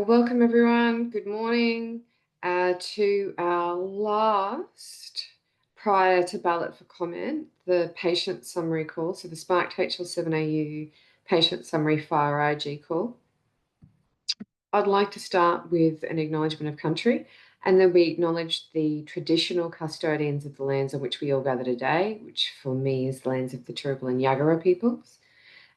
Welcome everyone. Good morning to our last prior to ballot for comment, the patient summary call. So the Sparked HL7AU patient summary FHIR IG call. I'd like to start with an acknowledgement of country, and then we acknowledge the traditional custodians of the lands on which we all gather today, which for me is the lands of the Turrbal and Yagara peoples.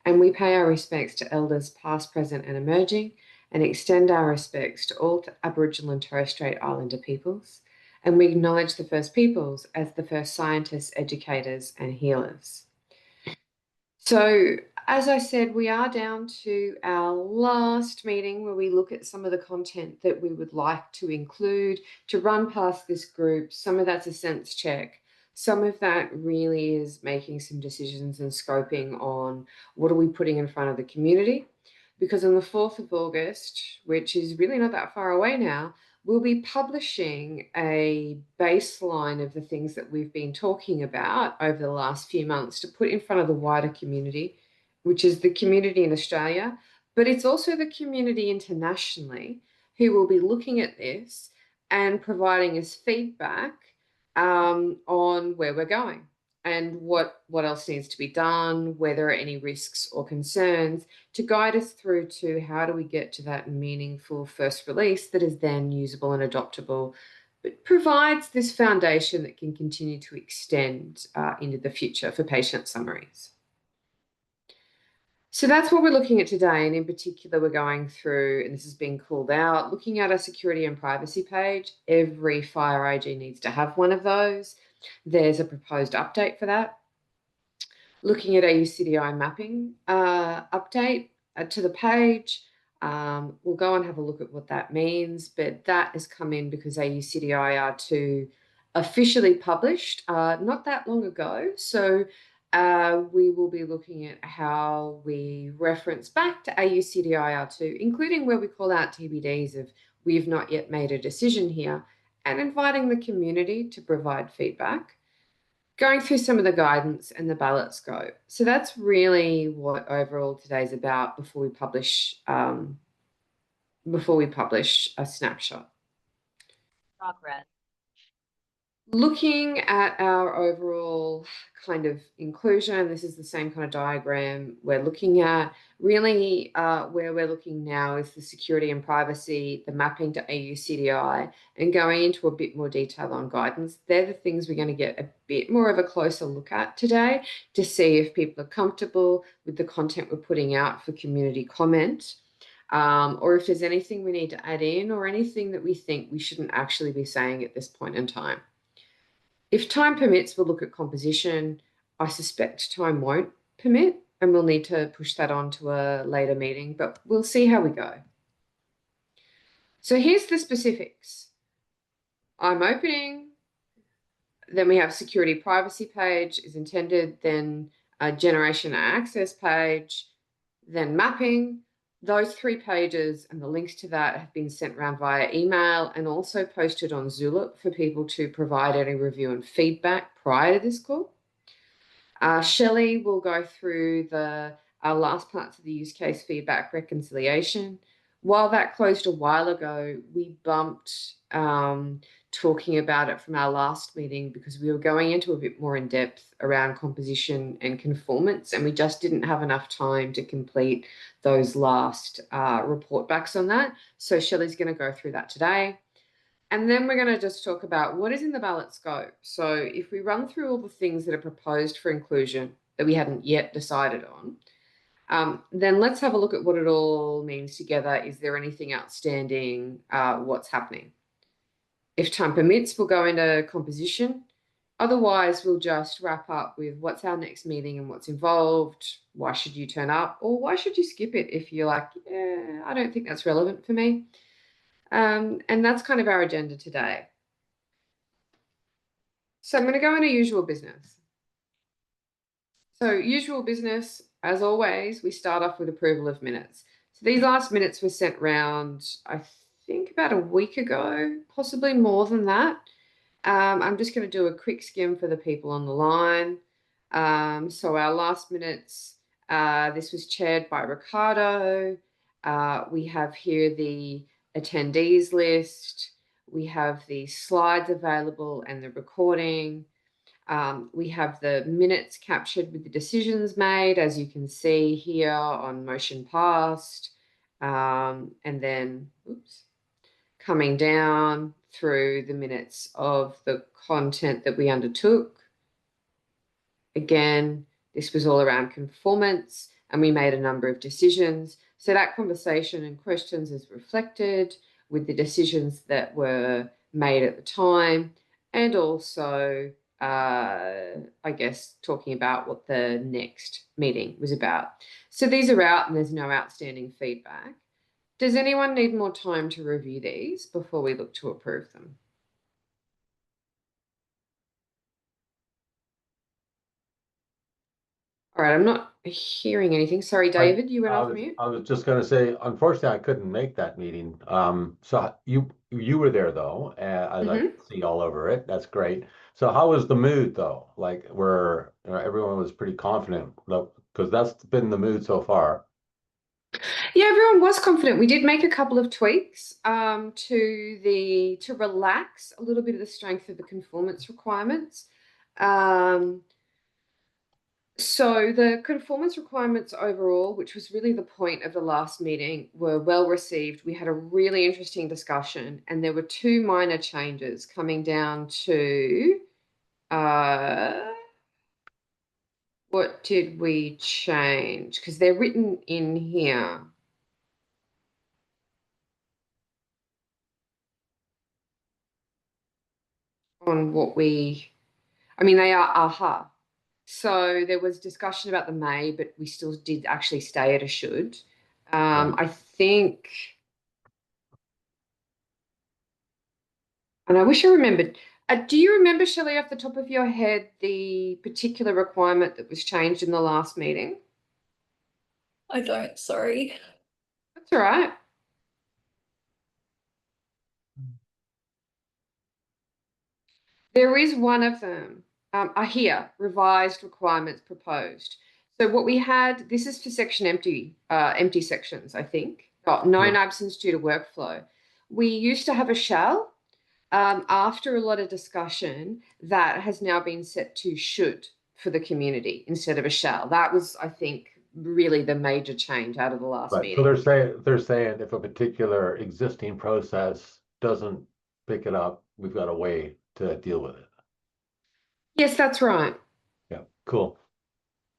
And we pay our respects to elders past, present and emerging, and extend our respects to all Aboriginal and Torres Strait Islander peoples. And we acknowledge the First Peoples as the first scientists, educators and healers. So, as I said, we are down to our last meeting where we look at some of the content that we would like to include, to run past this group. Some of that's a sense check. Some of that really is making some decisions and scoping on what are we putting in front of the community. Because on the 4th of August, which is really not that far away now, we'll be publishing a baseline of the things that we've been talking about over the last few months to put in front of the wider community, which is the community in Australia, but it's also the community internationally who will be looking at this and providing us feedback on where we're going and what else needs to be done, where there are any risks or concerns, to guide us through to how do we get to that meaningful first release that is then usable and adoptable, but provides this foundation that can continue to extend into the future for patient summaries. So that's what we're looking at today, and in particular we're going through, and this has been called out, looking at a security and privacy page. Every FHIR IG needs to have one of those. There's a proposed update for that. Looking at AUCDI mapping update to the page. We'll go and have a look at what that means, but that has come in because AUCDI R2 officially published not that long ago. So we will be looking at how we reference back to AUCDI R2, including where we call out TBDs of we've not yet made a decision here, and inviting the community to provide feedback, going through some of the guidance and the ballot scope. So that's really what overall today's about before we publish a snapshot. Progress. Looking at our overall kind of inclusion, this is the same kind of diagram we're looking at. Really, where we're looking now is the security and privacy, the mapping to AUCDI, and going into a bit more detail on guidance. They're the things we're going to get a bit more of a closer look at today to see if people are comfortable with the content we're putting out for community comment, or if there's anything we need to add in or anything that we think we shouldn't actually be saying at this point in time. If time permits, we'll look at composition. I suspect time won't permit, and we'll need to push that on to a later meeting, but we'll see how we go. So here's the specifics. I'm opening, then we have security privacy page is intended, then a generation and access page, then mapping. Those 3 pages and the links to that have been sent around via email and also posted on Zulip for people to provide any review and feedback prior to this call. Shelley will go through our last parts of the use case feedback reconciliation. While that closed a while ago, we bumped talking about it from our last meeting because we were going into a bit more in depth around composition and conformance, and we just didn't have enough time to complete those last report backs on that. So Shelley's going to go through that today. And then we're going to just talk about what is in the ballot scope. So if we run through all the things that are proposed for inclusion that we haven't yet decided on, then let's have a look at what it all means together. Is there anything outstanding? What's happening? If time permits, we'll go into composition. Otherwise, we'll just wrap up with what's our next meeting and what's involved. Why should you turn up? Or why should you skip it if you're like, yeah, I don't think that's relevant for me. And that's kind of our agenda today. So I'm going to go into usual business. So usual business, as always, we start off with approval of minutes. So these last minutes were sent round, I think about a week ago, possibly more than that. I'm just going to do a quick skim for the people on the line. So our last minutes, this was chaired by Ricardo. We have here the attendees list. We have the slides available and the recording. We have the minutes captured with the decisions made, as you can see here on motion passed. And then, oops, coming down through the minutes of the content that we undertook. Again, this was all around conformance, and we made a number of decisions. So that conversation and questions is reflected with the decisions that were made at the time, and also, I guess, talking about what the next meeting was about. So these are out and there's no outstanding feedback. Does anyone need more time to review these before we look to approve them? All right, I'm not hearing anything. Sorry, David, you went off mute. I was just going to say, unfortunately, I couldn't make that meeting. So you were there though, and I could see all over it. That's great. So how was the mood though? Like where everyone was pretty confident, because that's been the mood so far. Yeah, everyone was confident. We did make a couple of tweaks to relax a little bit of the strength of the conformance requirements. So the conformance requirements overall, which was really the point of the last meeting, were well received. We had a really interesting discussion, and there were two minor changes coming down to what did we change? Because they're written in here. On what they are AHA. So there was discussion about the may, but we still did actually stay at a should. I think, and I wish I remembered. Do you remember, Shelley, off the top of your head, the particular requirement that was changed in the last meeting? I don't, sorry. That's all right. There is one of them. Here, revised requirements proposed. So what we had, this is for section empty sections, I think. Known absence due to workflow. We used to have a shall. After a lot of discussion, that has now been set to should for the community instead of a shall. That was, I think, really the major change out of the last meeting. So they're saying if a particular existing process doesn't pick it up, we've got a way to deal with it. Yes, that's right. Yeah, cool.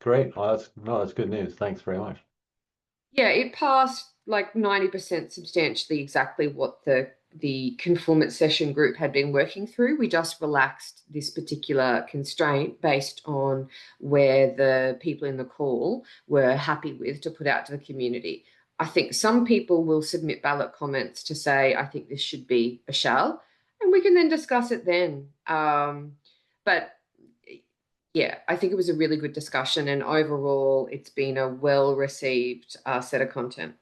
Great. Well, that's good news. Thanks very much. Yeah, it passed like 90% substantially exactly what the conformance session group had been working through. We just relaxed this particular constraint based on where the people in the call were happy with to put out to the community. I think some people will submit ballot comments to say, I think this should be a shall, and we can then discuss it then. But yeah, I think it was a really good discussion, and overall, it's been a well-received set of content.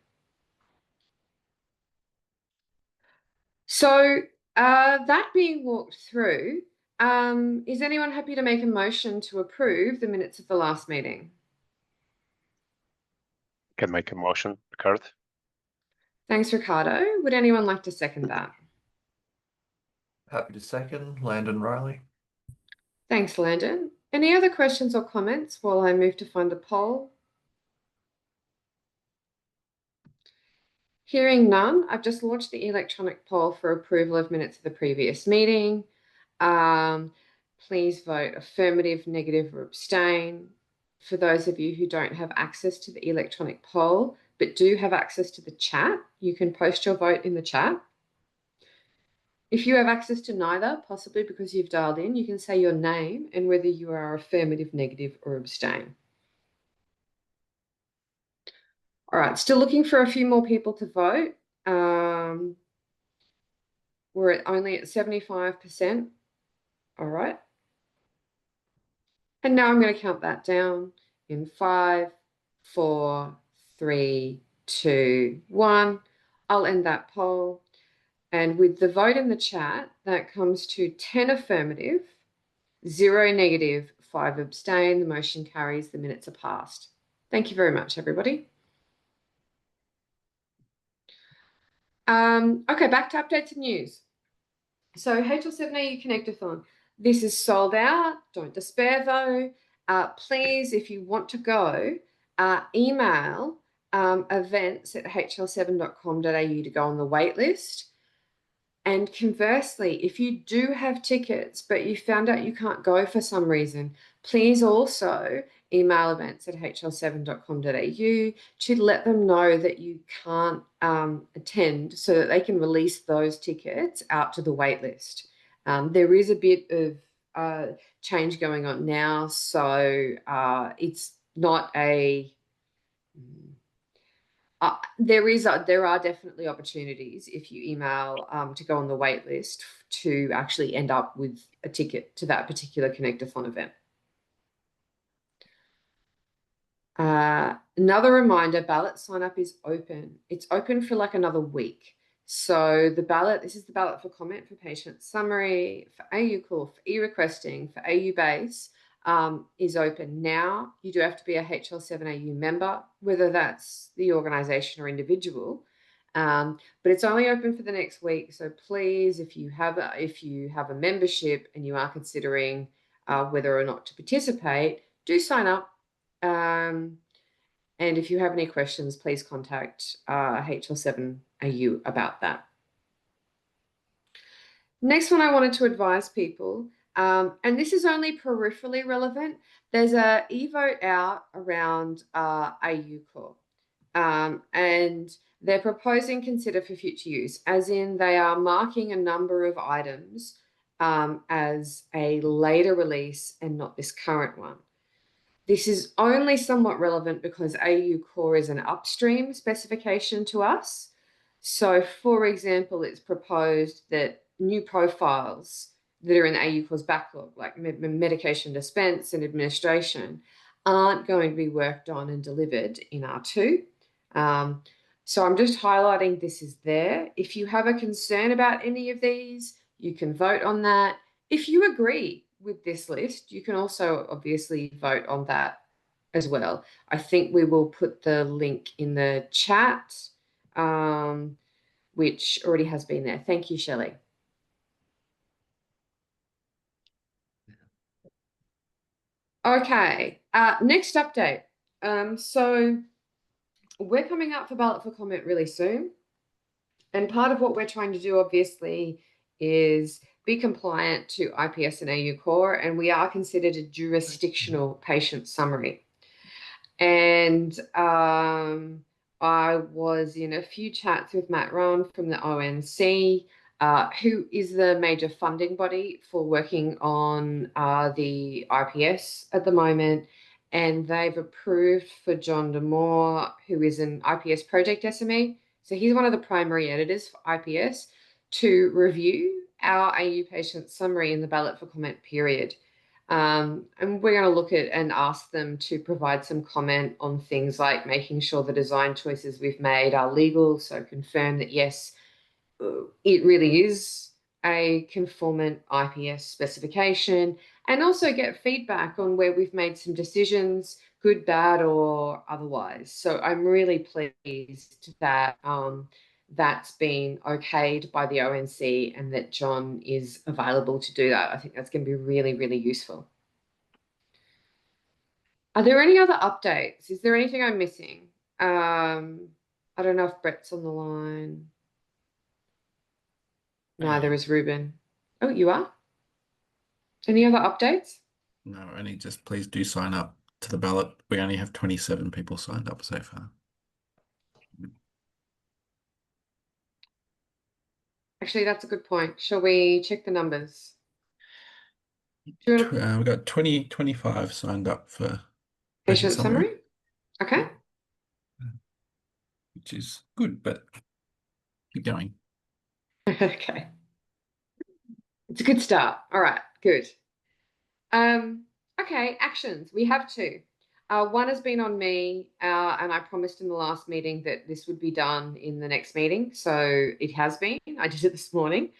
So that being walked through, is anyone happy to make a motion to approve the minutes of the last meeting? Can make a motion, Ricardo. Thanks, Ricardo. Would anyone like to second that? Happy to second, Landon Riley. Thanks, Landon. Any other questions or comments while I move to find the poll? Hearing none, I've just launched the electronic poll for approval of minutes of the previous meeting. Please vote affirmative, negative, or abstain. For those of you who don't have access to the electronic poll, but do have access to the chat, you can post your vote in the chat. If you have access to neither, possibly because you've dialed in, you can say your name and whether you are affirmative, negative, or abstain. All right, still looking for a few more people to vote. We're only at 75%. All right. And now I'm going to count that down in 5, 4, 3, 2, 1. I'll end that poll. And with the vote in the chat, that comes to 10 affirmative, 0 negative, 5 abstain. The motion carries. The minutes are passed. Thank you very much, everybody. Okay, back to updates and news. So HL7AU Connectathon, this is sold out. Don't despair though. Please, if you want to go, email events@hl7.com.au to go on the wait list. And conversely, if you do have tickets, but you found out you can't go for some reason, please also email events@hl7.com.au to let them know that you can't attend so that they can release those tickets out to the wait list. There is a bit of change going on now, so it's not a... there are definitely opportunities if you email to go on the wait list to actually end up with a ticket to that particular Connectathon event. Another reminder, ballot sign up is open. It's open for like another week. So the ballot, this is the ballot for comment for Patient Summary, for AU Call, for e-requesting, for AU Base, is open now. You do have to be a HL7AU member, whether that's the organization or individual. But it's only open for the next week. So please, if you have a membership and you are considering whether or not to participate, do sign up. And if you have any questions, please contact HL7AU about that. Next one I wanted to advise people, and this is only peripherally relevant. There's a e-vote out around AU Core, and they're proposing consider for future use, as in they are marking a number of items as a later release and not this current one. This is only somewhat relevant because AU Core is an upstream specification to us. So, for example, it's proposed that new profiles that are in AU Core's backlog, like medication dispense and administration, aren't going to be worked on and delivered in R2. So I'm just highlighting this is there. If you have a concern about any of these, you can vote on that. If you agree with this list, you can also obviously vote on that as well. I think we will put the link in the chat, which already has been there. Thank you, Shelley. Okay, next update. So we're coming up for ballot for comment really soon. And part of what we're trying to do, obviously, is be compliant to IPS and AU Core, and we are considered a jurisdictional patient summary. And I was in a few chats with Matt Rowan from the ONC, who is the major funding body for working on the IPS at the moment. And they've approved for John Demore, who is an IPS project SME. So he's one of the primary editors for IPS, to review our AU patient summary in the ballot for comment period. And we're going to look at and ask them to provide some comment on things like making sure the design choices we've made are legal. So confirm that, yes, it really is a conformant IPS specification, and also get feedback on where we've made some decisions, good, bad, or otherwise. So I'm really pleased that that's been okayed by the ONC and that John is available to do that. I think that's going to be really, really useful. Are there any other updates? Is there anything I'm missing? I don't know if Brett's on the line. Neither is Ruben. Oh, you are? Any other updates? No, only just please do sign up to the ballot. We only have 27 people signed up so far. Actually, that's a good point. Shall we check the numbers? We've got 25 signed up for Patient summary? Okay. Which is good, but keep going. Okay. It's a good start. All right, good. Okay, actions. We have two. One has been on me, and I promised in the last meeting that this would be done in the next meeting. So it has been. I did it this morning.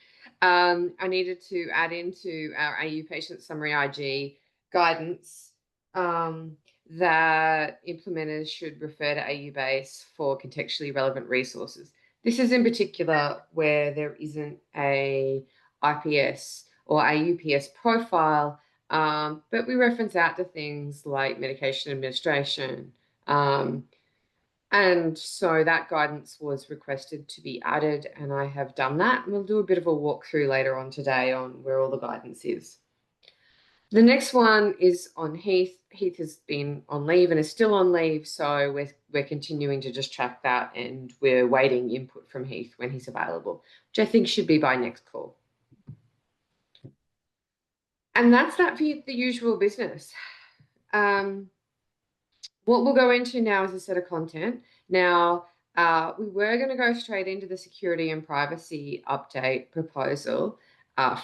I needed to add into our AU Patient Summary IG guidance that implementers should refer to AU Base for contextually relevant resources. This is in particular where there isn't a IPS or AUPS profile, but we reference out to things like medication administration. And so that guidance was requested to be added, and I have done that. And we'll do a bit of a walkthrough later on today on where all the guidance is. The next one is on Heath. Heath has been on leave and is still on leave, so we're continuing to just track that, and we're waiting input from Heath when he's available, which I think should be by next call. And that's that for the usual business. What we'll go into now is a set of content. Now, we were going to go straight into the security and privacy update proposal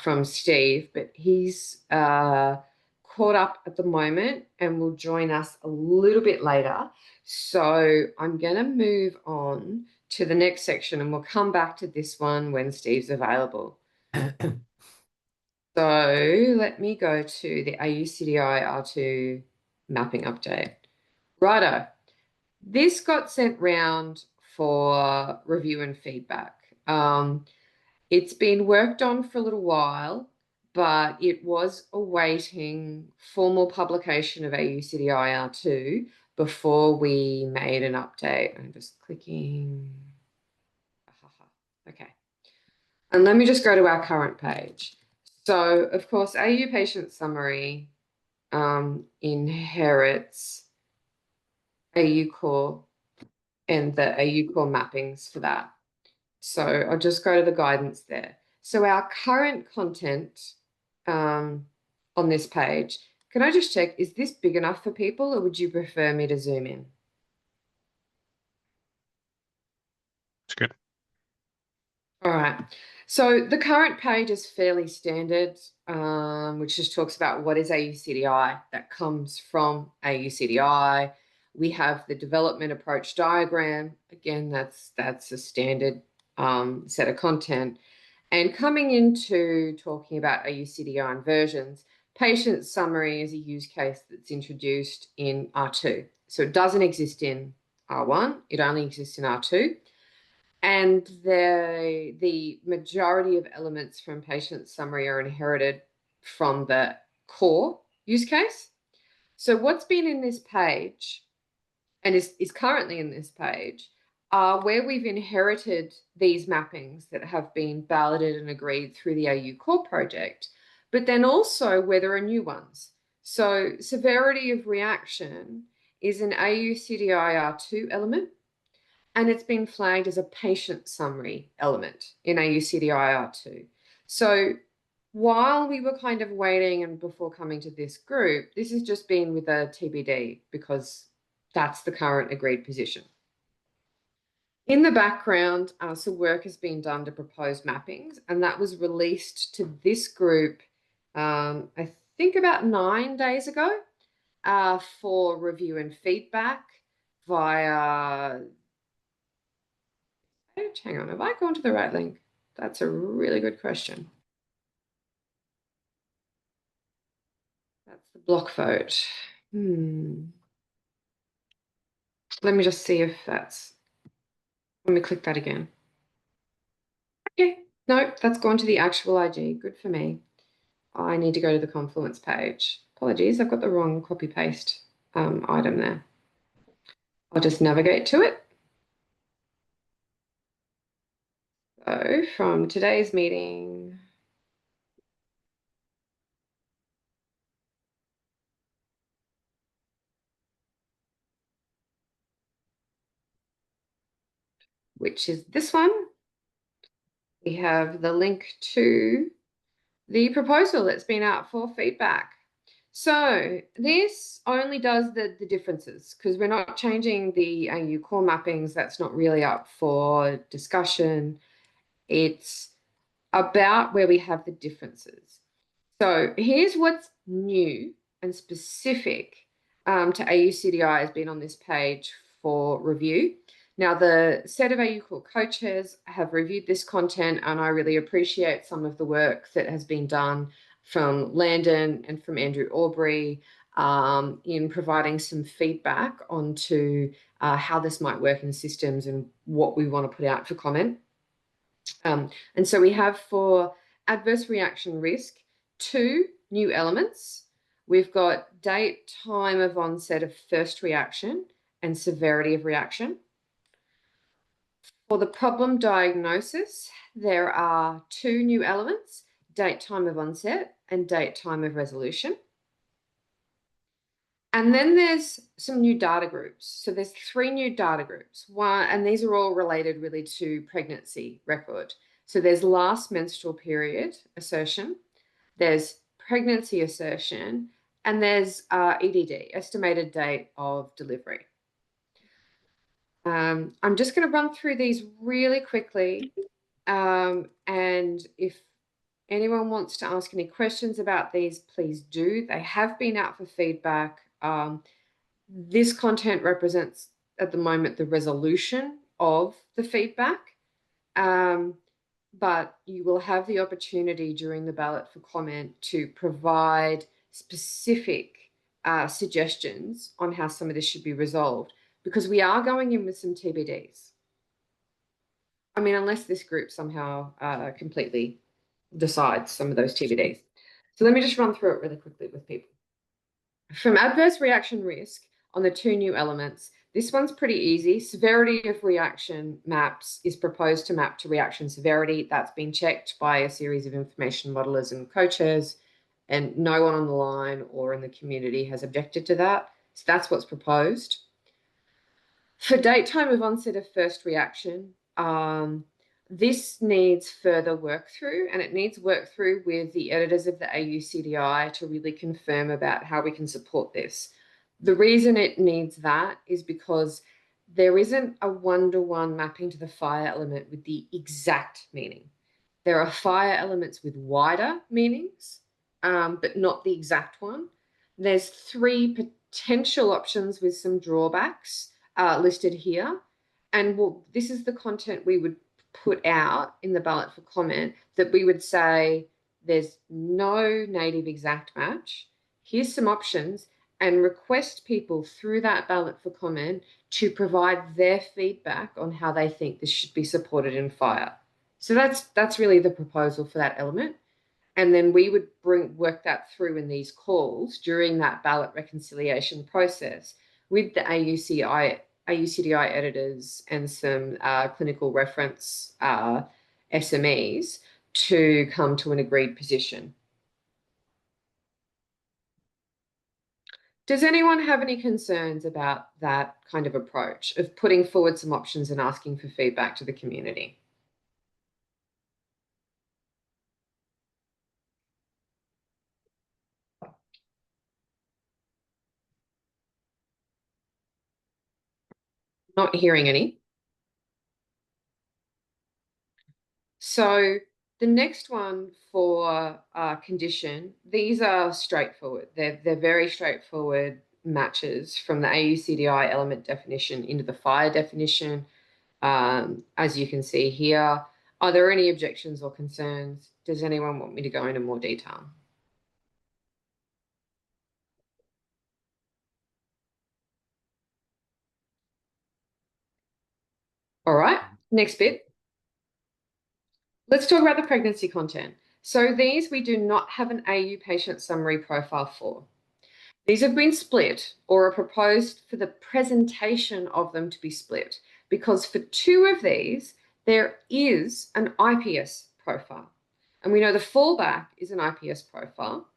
from Steve, but he's caught up at the moment and will join us a little bit later. So I'm going to move on to the next section, and we'll come back to this one when Steve's available. So let me go to the AUCDI R2 mapping update. Righto. This got sent round for review and feedback. It's been worked on for a little while, but it was awaiting formal publication of AUCDI R2 before we made an update. I'm just clicking. Okay. And let me just go to our current page. So, of course, AU Patient Summary inherits AU Core and the AU Core mappings for that. So I'll just go to the guidance there. So our current content on this page, can I just check, is this big enough for people, or would you prefer me to zoom in? It's good. All right. So the current page is fairly standard, which just talks about what is AUCDI. That comes from AUCDI. We have the development approach diagram. Again, that's a standard set of content. And coming into talking about AUCDI and versions, patient summary is a use case that's introduced in R2. So it doesn't exist in R1. It only exists in R2. And the majority of elements from patient summary are inherited from the core use case. So what's been in this page and is currently in this page are where we've inherited these mappings that have been balloted and agreed through the AU Core project, but then also where there are new ones. So severity of reaction is an AUCDI R2 element, and it's been flagged as a patient summary element in AUCDI R2. So while we were kind of waiting and before coming to this group, this has just been with a TBD because that's the current agreed position. In the background, some work has been done to propose mappings, and that was released to this group, I think about 9 days ago, for review and feedback via... Hang on, have I gone to the right link? That's a really good question. That's the block vote. Let me just see if that's... Let me click that again. Okay, no, that's gone to the actual IG. Good for me. I need to go to the Confluence page. Apologies, I've got the wrong copy-paste item there. I'll just navigate to it. So from today's meeting, which is this one, we have the link to the proposal that's been out for feedback. So this only does the differences because we're not changing the AU core mappings. That's not really up for discussion. It's about where we have the differences. So here's what's new and specific to AUCDI has been on this page for review. Now, the set of AU Core co-chairs have reviewed this content, and I really appreciate some of the work that has been done from Landon and from Andrew Aubrey in providing some feedback onto how this might work in systems and what we want to put out for comment. And so we have for adverse reaction risk 2 new elements. We've got date, time of onset of first reaction and severity of reaction. For the problem diagnosis, there are 2 new elements, date, time of onset and date, time of resolution. And then there's some new data groups. So there's 3 new data groups. One, and these are all related really to pregnancy record. So there's last menstrual period assertion, there's pregnancy assertion, and there's EDD, estimated date of delivery. I'm just going to run through these really quickly. And if anyone wants to ask any questions about these, please do. They have been out for feedback. This content represents at the moment the resolution of the feedback, but you will have the opportunity during the ballot for comment to provide specific suggestions on how some of this should be resolved, because we are going in with some TBDs. I mean, unless this group somehow completely decides some of those TBDs. So let me just run through it really quickly with people. From adverse reaction risk on the 2 new elements, this one's pretty easy. Severity of reaction maps is proposed to map to reaction severity. That's been checked by a series of information modelers and co-chairs, and no one on the line or in the community has objected to that. So that's what's proposed. For date, time of onset of first reaction, this needs further work through, and it needs work through with the editors of the AUCDI to really confirm about how we can support this. The reason it needs that is because there isn't a one-to-one mapping to the FHIR element with the exact meaning. There are FHIR elements with wider meanings, but not the exact one. There's 3 potential options with some drawbacks listed here. And this is the content we would put out in the ballot for comment, that we would say there's no native exact match. Here's some options, and request people through that ballot for comment to provide their feedback on how they think this should be supported in FHIR. So that's really the proposal for that element. And then we would work that through in these calls during that ballot reconciliation process with the AUCDI editors and some clinical reference SMEs to come to an agreed position. Does anyone have any concerns about that kind of approach of putting forward some options and asking for feedback to the community? Not hearing any. So the next one for condition, these are straightforward. They're very straightforward matches from the AUCDI element definition into the FHIR definition, as you can see here. Are there any objections or concerns? Does anyone want me to go into more detail? All right, next bit. Let's talk about the pregnancy content. So these we do not have an AU patient summary profile for. These have been split or are proposed for the presentation of them to be split, because for 2 of these, there is an IPS profile. And we know the fallback is an IPS profile.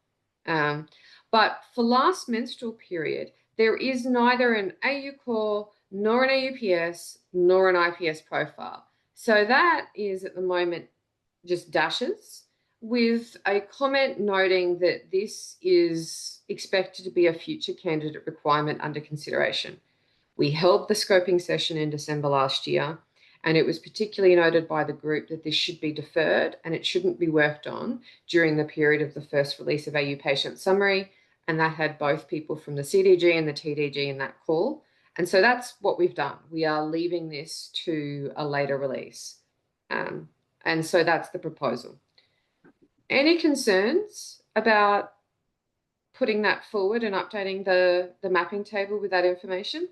But for last menstrual period, there is neither an AU core, nor an AUPS, nor an IPS profile. So that is at the moment just dashes, with a comment noting that this is expected to be a future candidate requirement under consideration. We held the scoping session in December last year, and it was particularly noted by the group that this should be deferred and it shouldn't be worked on during the period of the first release of AU patient summary. And that had both people from the CDG and the TDG in that call. And so that's what we've done. We are leaving this to a later release. And so that's the proposal. Any concerns about putting that forward and updating the mapping table with that information?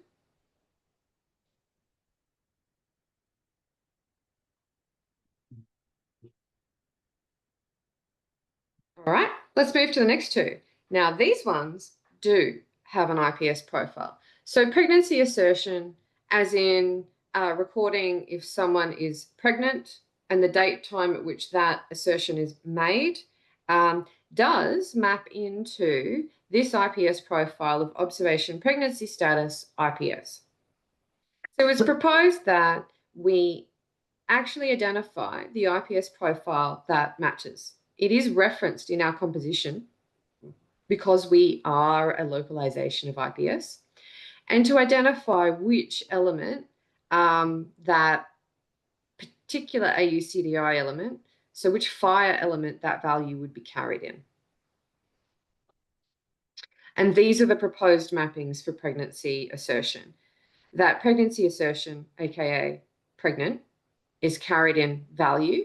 Let's move to the next two. Now, these ones do have an IPS profile. So pregnancy assertion, as in recording if someone is pregnant and the date time at which that assertion is made, does map into this IPS profile of observation pregnancy status IPS. So it's proposed that we actually identify the IPS profile that matches. It is referenced in our composition because we are a localization of IPS, and to identify which element that particular AUCDI element, so which FHIR element that value would be carried in. And these are the proposed mappings for pregnancy assertion. That pregnancy assertion, aka pregnant, is carried in value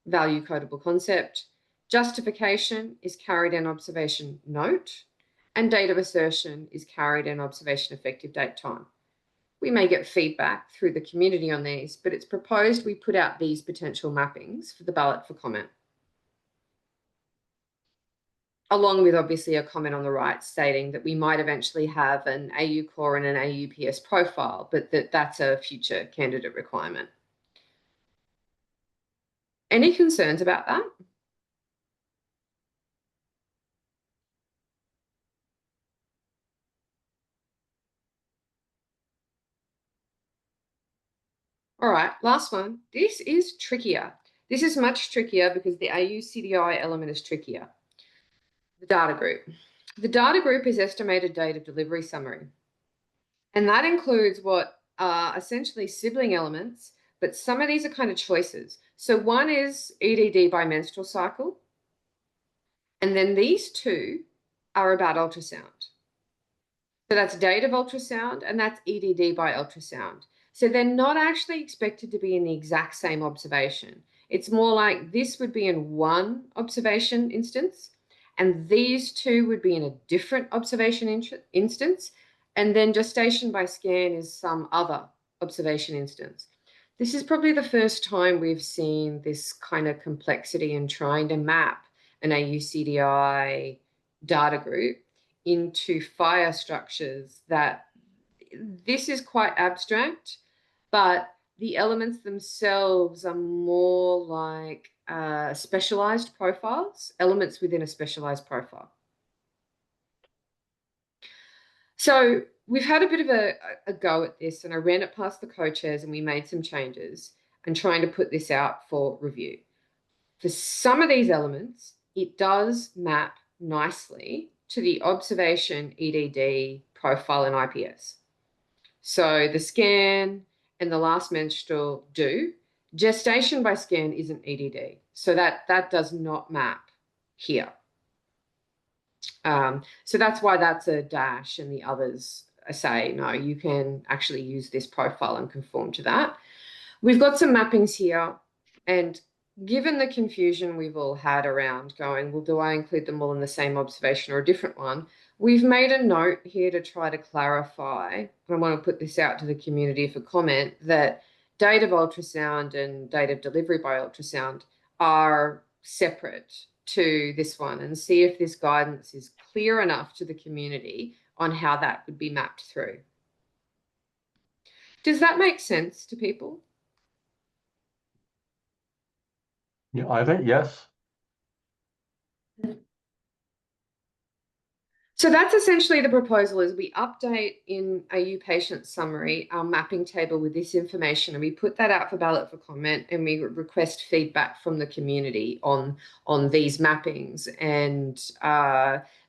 codable concept. Justification is carried in observation note, and date of assertion is carried in observation effective date time. We may get feedback through the community on these, but it's proposed we put out these potential mappings for the ballot for comment, along with obviously a comment on the right stating that we might eventually have an AU core and an AUPS profile, but that's a future candidate requirement. Any concerns about that? All right, last one. This is trickier. This is much trickier because the AUCDI element is trickier. The data group. The data group is estimated date of delivery summary. And that includes what are essentially sibling elements, but some of these are kind of choices. So one is EDD by menstrual cycle. And then these two are about ultrasound. So that's date of ultrasound, and that's EDD by ultrasound. So they're not actually expected to be in the exact same observation. It's more like this would be in one observation instance, and these two would be in a different observation instance, and then gestation by scan is some other observation instance. This is probably the first time we've seen this kind of complexity in trying to map an AUCDI data group into FHIR structures. That this is quite abstract, but the elements themselves are more like specialized profiles, elements within a specialized profile. So we've had a bit of a go at this, and I ran it past the co-chairs and we made some changes and trying to put this out for review. For some of these elements, it does map nicely to the observation EDD profile in IPS. So the scan and the last menstrual do. Gestation by scan isn't EDD. So that does not map here. So that's why that's a dash and the others say, no, you can actually use this profile and conform to that. We've got some mappings here, and given the confusion we've all had around going, well, do I include them all in the same observation or a different one? We've made a note here to try to clarify, and I want to put this out to the community for comment, that date of ultrasound and date of delivery by ultrasound are separate to this one, and see if this guidance is clear enough to the community on how that could be mapped through. Does that make sense to people? Yeah, I think yes. So that's essentially the proposal, is we update in AU Patient Summary our mapping table with this information, and we put that out for ballot for comment, and we request feedback from the community on these mappings, and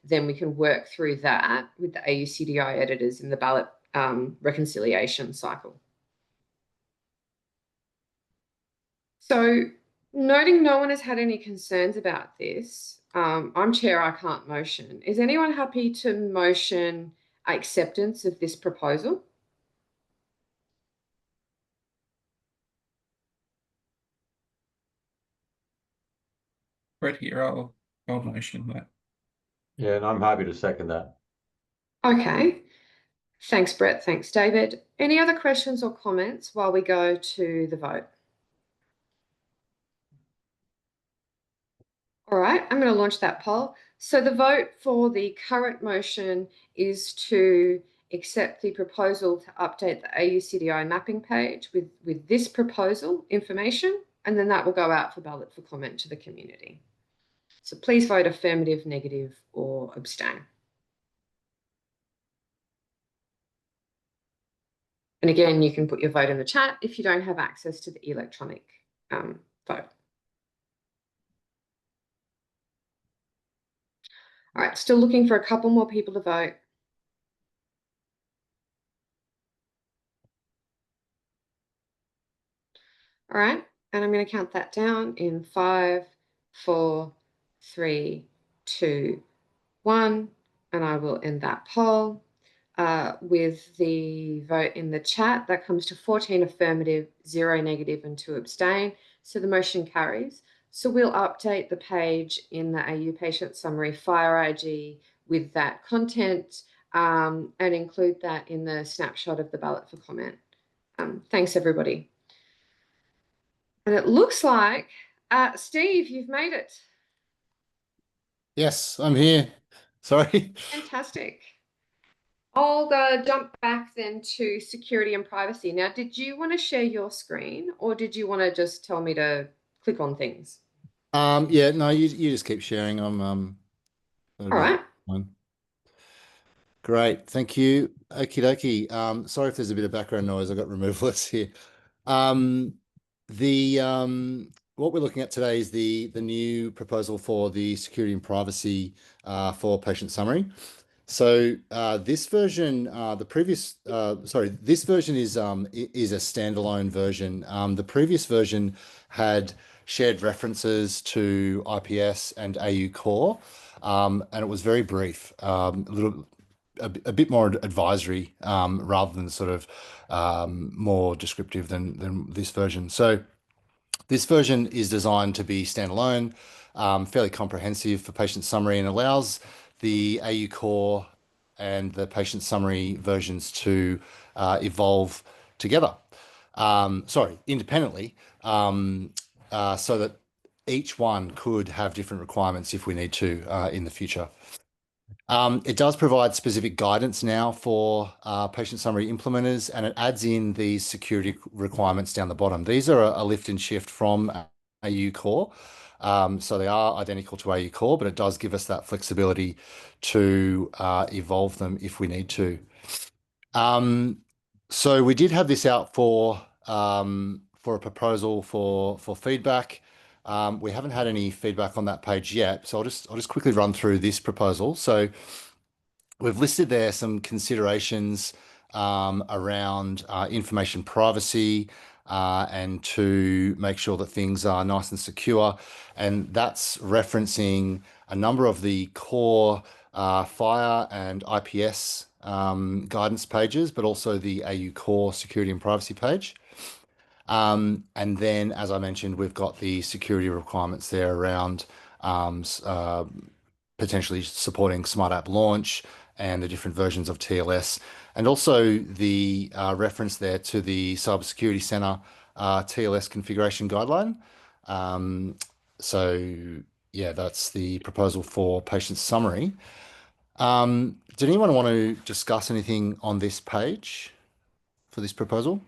then we can work through that with the AUCDI editors in the ballot reconciliation cycle. So noting no one has had any concerns about this, I'm chair, I can't motion. Is anyone happy to motion acceptance of this proposal? Right here, I'll motion that. Yeah, and I'm happy to second that. Okay. Thanks, Brett. Thanks, David. Any other questions or comments while we go to the vote? All right, I'm going to launch that poll. So the vote for the current motion is to accept the proposal to update the AUCDI mapping page with this proposal information, and then that will go out for ballot for comment to the community. So please vote affirmative, negative, or abstain. And again, you can put your vote in the chat if you don't have access to the electronic vote. All right, still looking for a couple more people to vote. All right, and I'm going to count that down in 5, 4, 3, 2, 1, and I will end that poll. With the vote in the chat, that comes to 14 affirmative, 0 negative, and 2 abstain. So the motion carries. So we'll update the page in the AU Patient Summary FHIR IG with that content and include that in the snapshot of the ballot for comment. Thanks, everybody. And it looks like, Steve, you've made it. Yes, I'm here. Sorry. Fantastic. I'll jump back then to security and privacy. Now, did you want to share your screen or did you want to just tell me to click on things? Yeah, no, you just keep sharing. I'm All right. fine. Great, thank you. Okie dokie. Sorry if there's a bit of background noise. I got removal lists here. What we're looking at today is the new proposal for the security and privacy for Patient Summary. So this version, this version is a standalone version. The previous version had shared references to IPS and AU Core, and it was very brief, a bit more advisory rather than sort of more descriptive than this version. So this version is designed to be standalone, fairly comprehensive for Patient Summary, and allows the AU Core and the Patient Summary versions to evolve together. Independently, so that each one could have different requirements if we need to in the future. It does provide specific guidance now for Patient Summary implementers, and it adds in these security requirements down the bottom. These are a lift and shift from AU Core. So they are identical to AU Core, but it does give us that flexibility to evolve them if we need to. So we did have this out for a proposal for feedback. We haven't had any feedback on that page yet, so I'll just quickly run through this proposal. So we've listed there some considerations around information privacy and to make sure that things are nice and secure, and that's referencing a number of the core FHIR and IPS guidance pages, but also the AU Core security and privacy page. And then, as I mentioned, we've got the security requirements there around potentially supporting Smart App Launch and the different versions of TLS, and also the reference there to the Cybersecurity Center TLS configuration guideline. So yeah, that's the proposal for Patient Summary. Did anyone want to discuss anything on this page for this proposal?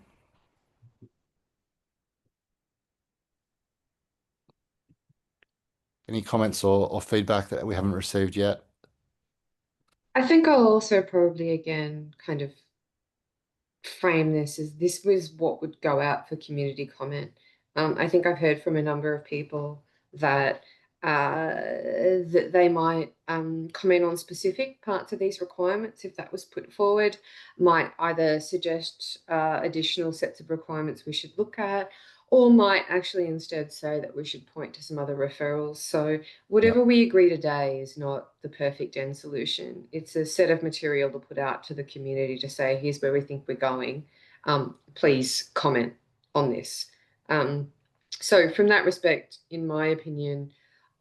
Any comments or feedback that we haven't received yet? I think I'll also probably again kind of frame this as this was what would go out for community comment. I think I've heard from a number of people that that they might comment on specific parts of these requirements if that was put forward, might either suggest additional sets of requirements we should look at, or might actually instead say that we should point to some other referrals. So whatever we agree today is not the perfect end solution. It's a set of material to put out to the community to say, here's where we think we're going. Please comment on this. So from that respect, in my opinion,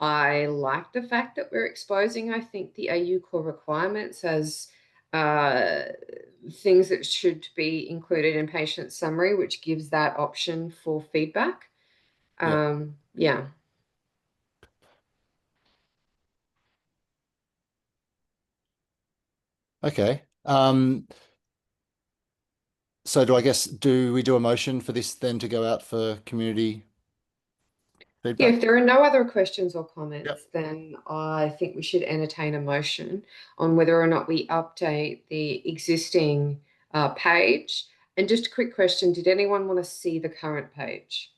I like the fact that we're exposing, I think, the AU Core requirements as things that should be included in Patient Summary, which gives that option for feedback. Yeah. Okay. So do we do a motion for this then to go out for community Yeah, feedback? if there are no other questions or Yep. comments, then I think we should entertain a motion on whether or not we update the existing page. And just a quick question, did anyone want to see the current page?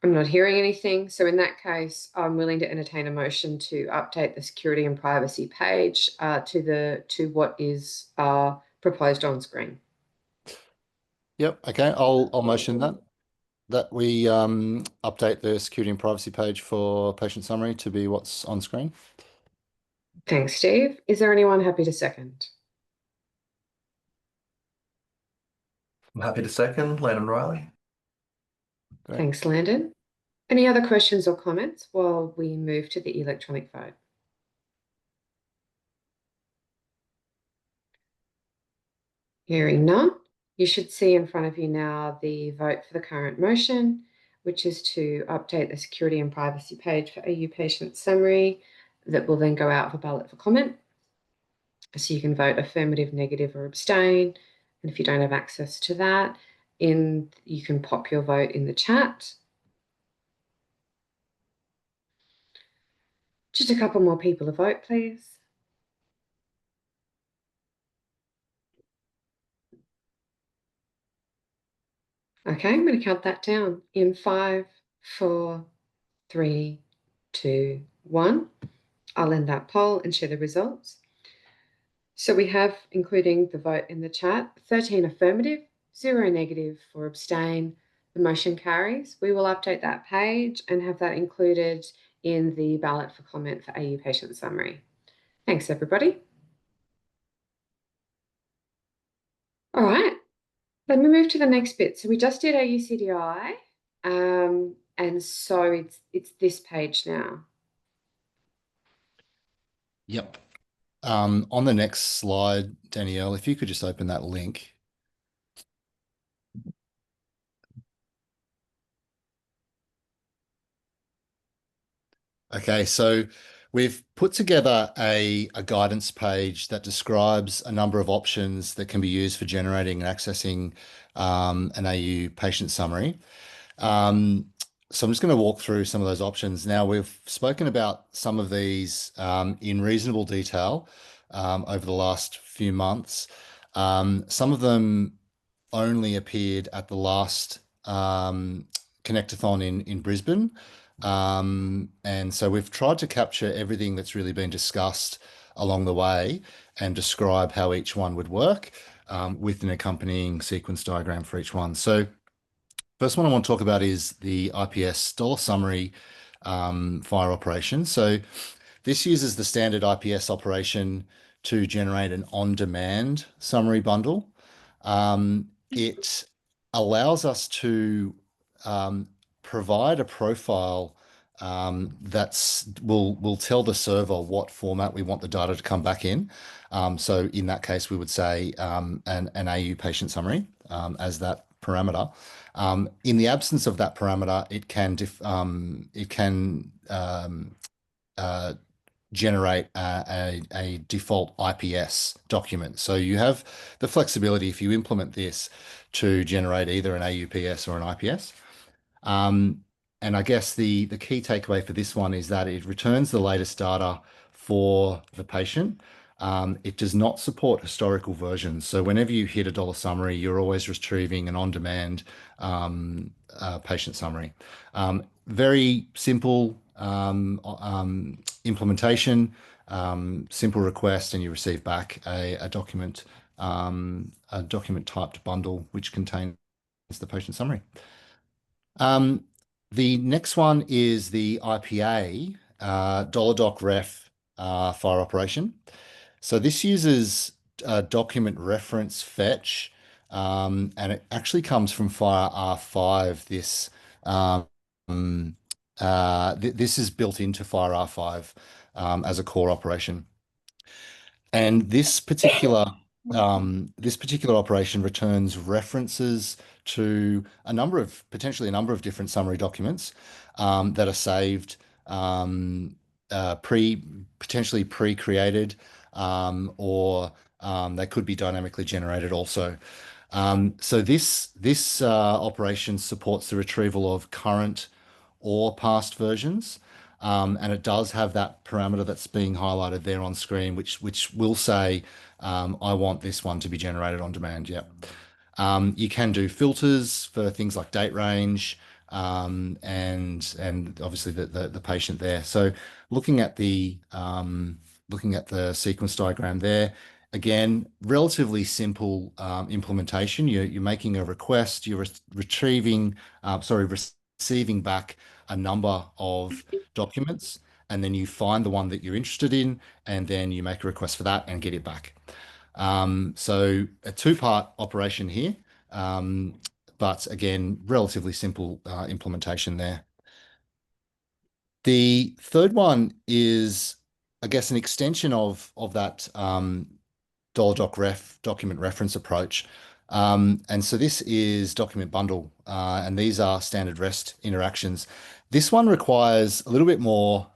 I'm not hearing anything. So in that case, I'm willing to entertain a motion to update the security and privacy page to what is proposed on screen. Yep. Okay. I'll motion that we update the security and privacy page for patient summary to be what's on screen. Thanks, Steve. Is there anyone happy to second? I'm happy to second. Landon Riley. Great. Thanks, Landon. Any other questions or comments while we move to the electronic vote? Hearing none, you should see in front of you now the vote for the current motion, which is to update the security and privacy page for AU Patient Summary that will then go out for ballot for comment. So you can vote affirmative, negative, or abstain. And if you don't have access to that, you can pop your vote in the chat. Just a couple more people to vote, please. Okay, I'm going to count that down in 5, 4, 3, 2, 1. I'll end that poll and share the results. So we have, including the vote in the chat, 13 affirmative, 0 negative, 4 abstain. The motion carries. We will update that page and have that included in the ballot for comment for AU Patient Summary. Thanks, everybody. All right, let me move to the next bit. So we just did AUCDI, and so it's this page now. Yep. On the next slide, Danielle, if you could just open that link. Okay, so we've put together a guidance page that describes a number of options that can be used for generating and accessing an AU patient summary. So I'm just going to walk through some of those options. Now, we've spoken about some of these in reasonable detail over the last few months. Some of them only appeared at the last Connectathon in Brisbane. And so we've tried to capture everything that's really been discussed along the way and describe how each one would work with an accompanying sequence diagram for each one. So first one I want to talk about is the IPS dollar summary FHIR operation. So this uses the standard IPS operation to generate an on-demand summary bundle. It allows us to provide a profile will tell the server what format we want the data to come back in. So in that case, we would say an AU patient summary as that parameter. In the absence of that parameter, it can generate a default IPS document. So you have the flexibility if you implement this to generate either an AUPS or an IPS. And I guess the key takeaway for this one is that it returns the latest data for the patient. It does not support historical versions. So whenever you hit a dollar summary, you're always retrieving an on-demand patient summary. Very simple implementation, simple request, and you receive back a document typed bundle which contains the patient summary. The next one is the IPA $doc FHIR operation. So this uses document reference fetch, and it actually comes from FHIR R5. This is built into FHIR R5 as a core operation. And this particular operation returns references to potentially a number of different summary documents that are saved potentially pre-created, or they could be dynamically generated also. So this operation supports the retrieval of current or past versions, and it does have that parameter that's being highlighted there on screen, which will say, I want this one to be generated on demand. Yep. You can do filters for things like date range, and obviously the patient there. So looking at the sequence diagram there, again, relatively simple implementation. You're making a request, you're receiving back a number of documents, and then you find the one that you're interested in, and then you make a request for that and get it back. So a two-part operation here, but again, relatively simple implementation there. The third one is, I guess, an extension of that $doc_ref document reference approach. And so this is document bundle, and these are standard REST interactions. This one requires a little bit more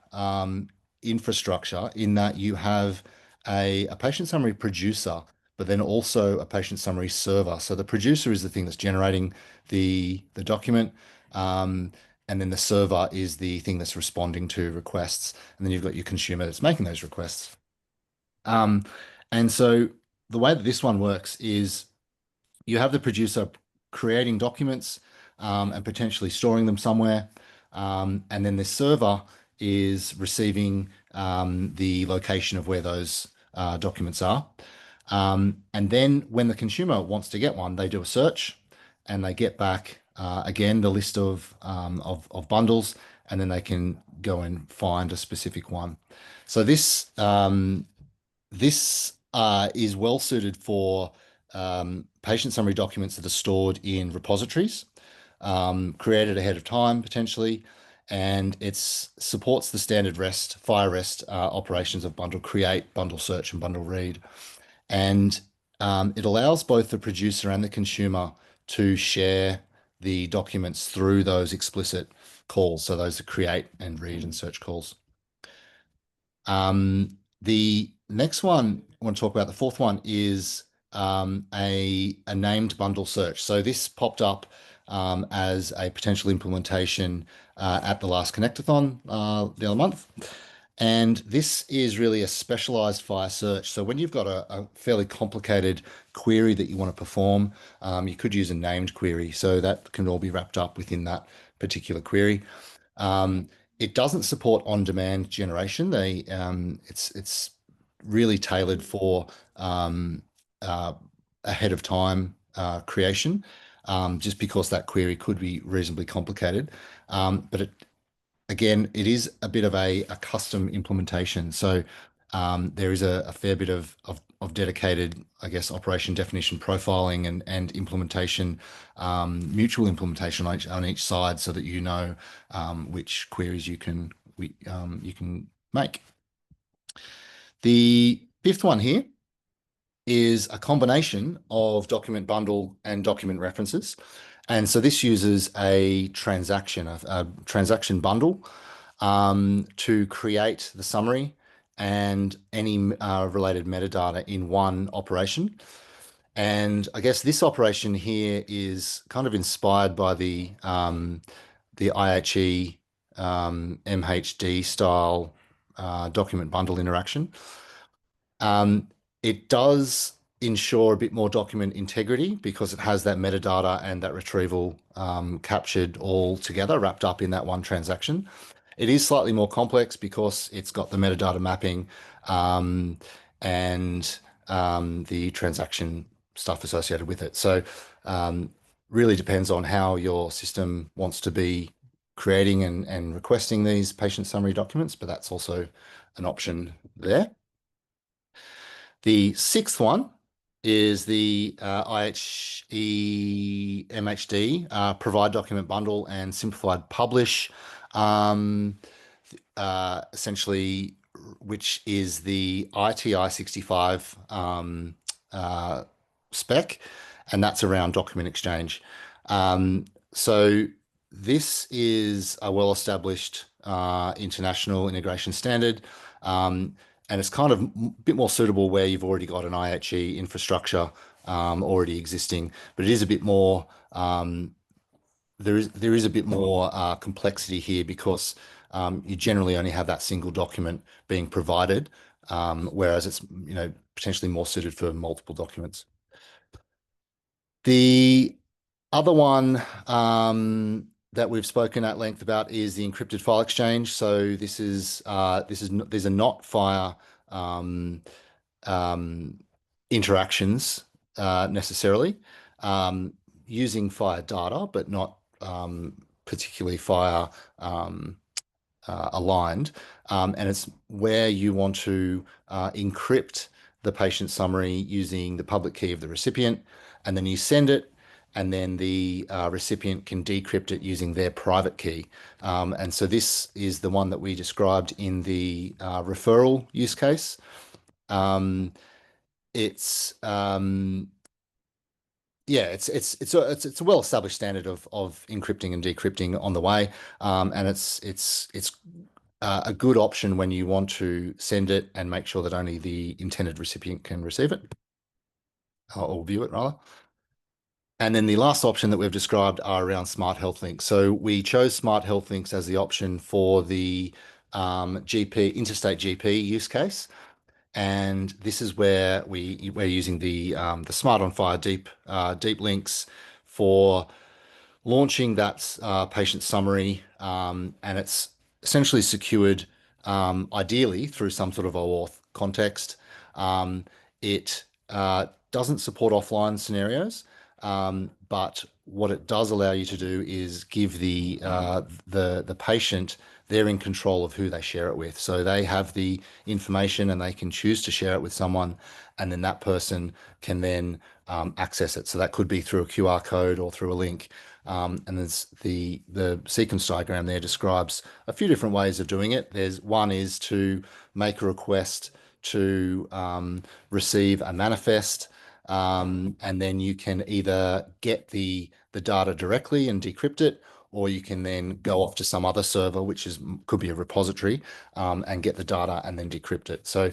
infrastructure in that you have a patient summary producer, but then also a patient summary server. So the producer is the thing that's generating the document, and then the server is the thing that's responding to requests. And then you've got your consumer that's making those requests. And so the way that this one works is you have the producer creating documents, and potentially storing them somewhere. And then the server is receiving the location of where those documents are. And then when the consumer wants to get one, they do a search and they get back again the list of bundles, and then they can go and find a specific one. So this is well suited for patient summary documents that are stored in repositories, created ahead of time potentially, and it supports the standard FHIR REST operations of bundle create, bundle search, and bundle read. And it allows both the producer and the consumer to share the documents through those explicit calls. So those are create and read and search calls. The next one I want to talk about, the fourth one, is a named bundle search. So this popped up as a potential implementation at the last Connectathon the other month. And this is really a specialized FHIR search. So when you've got a fairly complicated query that you want to perform, you could use a named query. So that can all be wrapped up within that particular query. It doesn't support on-demand generation. It's really tailored for ahead of time creation, just because that query could be reasonably complicated. But again, it is a bit of a custom implementation. So there is a fair bit of dedicated, I guess, operation definition profiling and implementation, mutual implementation on each side, so that you know which queries you can make. The fifth one here is a combination of document bundle and document references. And so this uses a transaction bundle to create the summary and any related metadata in one operation. And I guess this operation here is kind of inspired by the IHE MHD style document bundle interaction. It does ensure a bit more document integrity because it has that metadata and that retrieval captured all together, wrapped up in that one transaction. It is slightly more complex because it's got the metadata mapping and the transaction stuff associated with it. So really depends on how your system wants to be creating and requesting these patient summary documents, but that's also an option there. The sixth one is the IHE MHD provide document bundle and simplified publish, essentially, which is the ITI65 spec, and that's around document exchange. So this is a well-established international integration standard, and it's kind of a bit more suitable where you've already got an IHE infrastructure already existing, but it is a bit more. There is a bit more complexity here because you generally only have that single document being provided, whereas it's potentially more suited for multiple documents. The other one that we've spoken at length about is the encrypted file exchange. So these are not FHIR interactions necessarily, using FHIR data, but not particularly FHIR aligned, and it's where you want to encrypt the patient summary using the public key of the recipient, and then you send it, and then the recipient can decrypt it using their private key. And so this is the one that we described in the referral use case. It's a well-established standard of encrypting and decrypting on the way, and it's a good option when you want to send it and make sure that only the intended recipient can receive it, or view it rather. And then the last option that we've described are around smart health links. So we chose smart health links as the option for the interstate GP use case. And this is where we're using the Smart on FHIR deep links for launching that patient summary, and it's essentially secured ideally through some sort of OAuth context. It doesn't support offline scenarios, but what it does allow you to do is give the patient, they're in control of who they share it with. So they have the information and they can choose to share it with someone, and then that person can then access it. So that could be through a QR code or through a link. And there's the sequence diagram there describes a few different ways of doing it. One is to make a request to receive a manifest, and then you can either get the data directly and decrypt it, or you can then go off to some other server, which could be a repository, and get the data and then decrypt it. So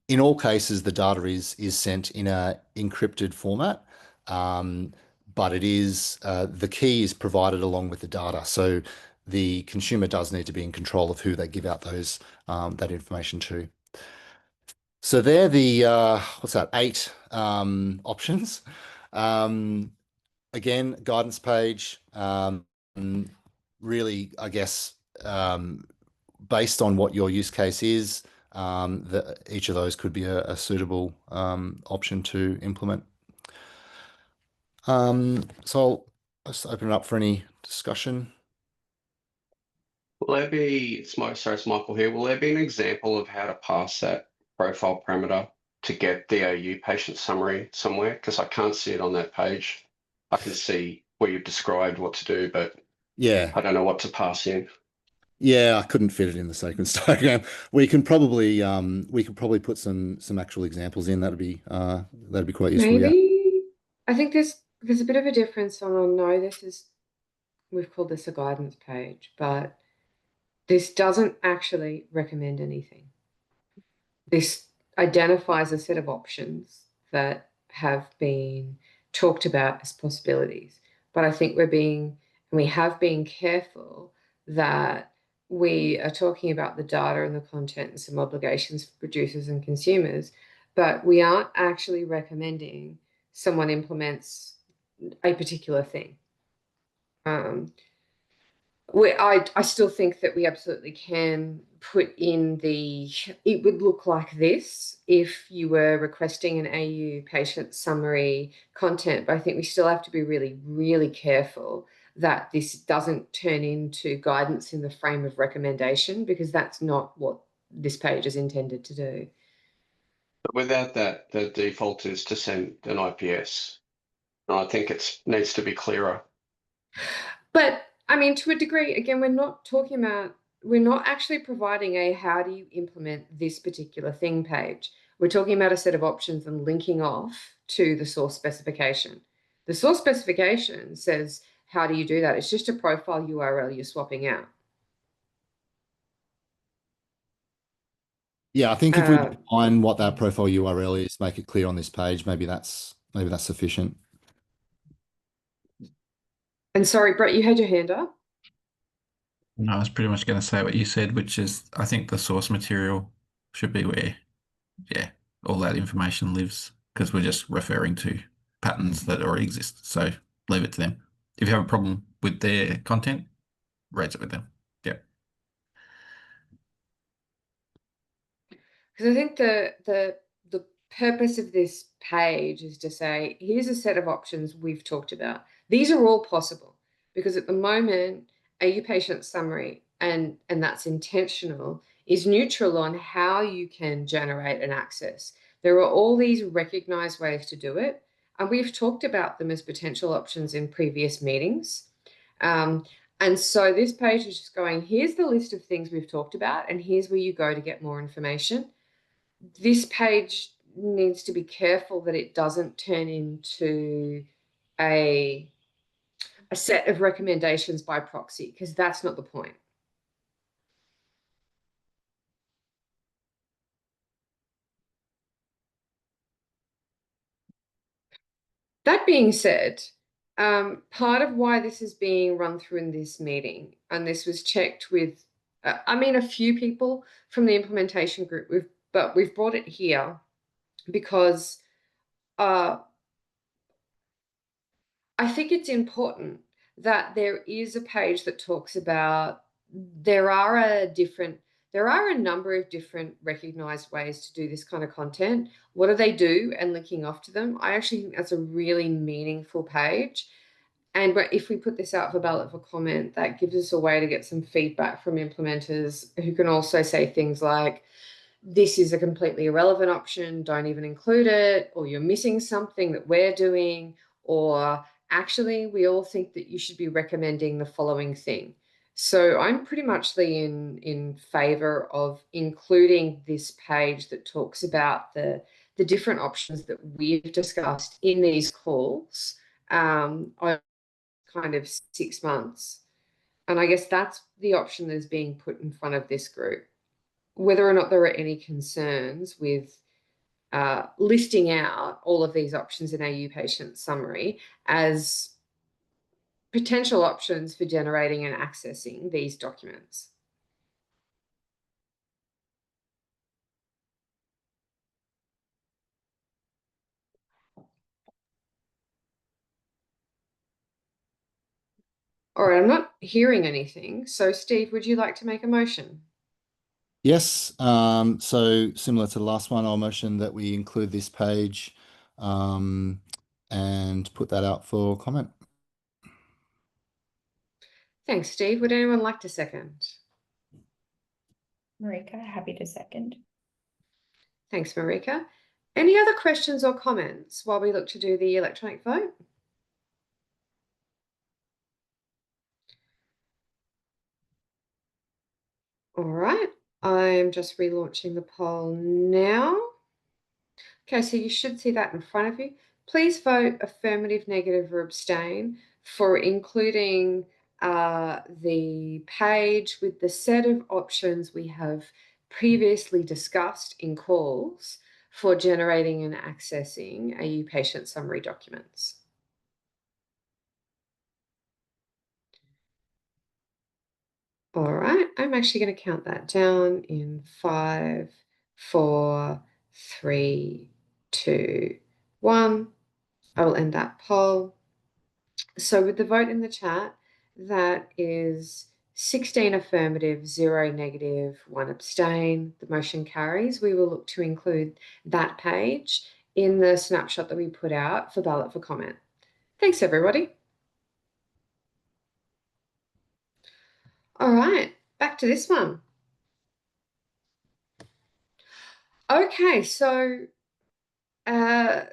in all cases, the data is sent in a encrypted format, but it is the key is provided along with the data. So the consumer does need to be in control of who they give out that information to. So they're the 8 options. Again, guidance page, really, I guess, based on what your use case is, each of those could be a suitable option to implement. So I'll just open it up for any discussion. Will there be, it's Michael here, will there be an example of how to pass that profile parameter to get the AU patient summary somewhere? Because I can't see it on that page. I can see where you've described what to do, but yeah, I don't know what to pass in. Yeah, I couldn't fit it in the sequence diagram. We could probably put some actual examples in. That'd be quite useful. Maybe Yeah. I think there's a bit of a difference on we've called this a guidance page, but this doesn't actually recommend anything. This identifies a set of options that have been talked about as possibilities, but I think we have been careful that we are talking about the data and the content and some obligations for producers and consumers, but we aren't actually recommending someone implements a particular thing. I still think that we absolutely can put in it would look like this if you were requesting an AU patient summary content, but I think we still have to be really, really careful that this doesn't turn into guidance in the frame of recommendation, because that's not what this page is intended to do. But without that, the default is to send an IPS. And I think it needs to be clearer. But I mean, to a degree, again, we're not actually providing a how do you implement this particular thing page. We're talking about a set of options and linking off to the source specification. The source specification says how do you do that? It's just a profile URL you're swapping out. Yeah, I think if we define what that profile URL is, make it clear on this page, maybe that's sufficient. And sorry, Brett, you had your hand up. No, I was pretty much going to say what you said, which is I think the source material should be where, yeah, all that information lives, because we're just referring to patterns that already exist. So leave it to them. If you have a problem with their content, raise it with them. Yeah. Because I think the purpose of this page is to say, here's a set of options we've talked about. These are all possible, because at the moment, AU Patient Summary, and that's intentional, is neutral on how you can generate and access. There are all these recognized ways to do it, and we've talked about them as potential options in previous meetings. And so this page is just going, here's the list of things we've talked about, and here's where you go to get more information. This page needs to be careful that it doesn't turn into a set of recommendations by proxy, because that's not the point. That being said, part of why this is being run through in this meeting, and this was checked with, a few people from the implementation group, but we've brought it here because I think it's important that there is a page that talks about there are a number of different recognized ways to do this kind of content. What do they do, and linking off to them? I actually think that's a really meaningful page. And if we put this out for ballot for comment, that gives us a way to get some feedback from implementers who can also say things like, this is a completely irrelevant option, don't even include it, or you're missing something that we're doing, or actually we all think that you should be recommending the following thing. So I'm pretty much in favor of including this page that talks about the different options that we've discussed in these calls over kind of 6 months. And I guess that's the option that is being put in front of this group. Whether or not there are any concerns with listing out all of these options in AU Patient Summary as potential options for generating and accessing these documents. All right, I'm not hearing anything. So Steve, would you like to make a motion? Yes, so similar to the last one, I'll motion that we include this page and put that out for comment. Thanks, Steve. Would anyone like to second? Marika, happy to second. Thanks, Marika. Any other questions or comments while we look to do the electronic vote? All right, I'm just relaunching the poll now. Okay, so you should see that in front of you. Please vote affirmative, negative, or abstain for including the page with the set of options we have previously discussed in calls for generating and accessing AU Patient Summary documents. All right, I'm actually going to count that down in 5, 4, 3, 2, 1. I will end that poll. So with the vote in the chat, that is 16 affirmative, 0 negative, 1 abstain. The motion carries. We will look to include that page in the snapshot that we put out for ballot for comment. Thanks, everybody. All right, back to this one. Okay, so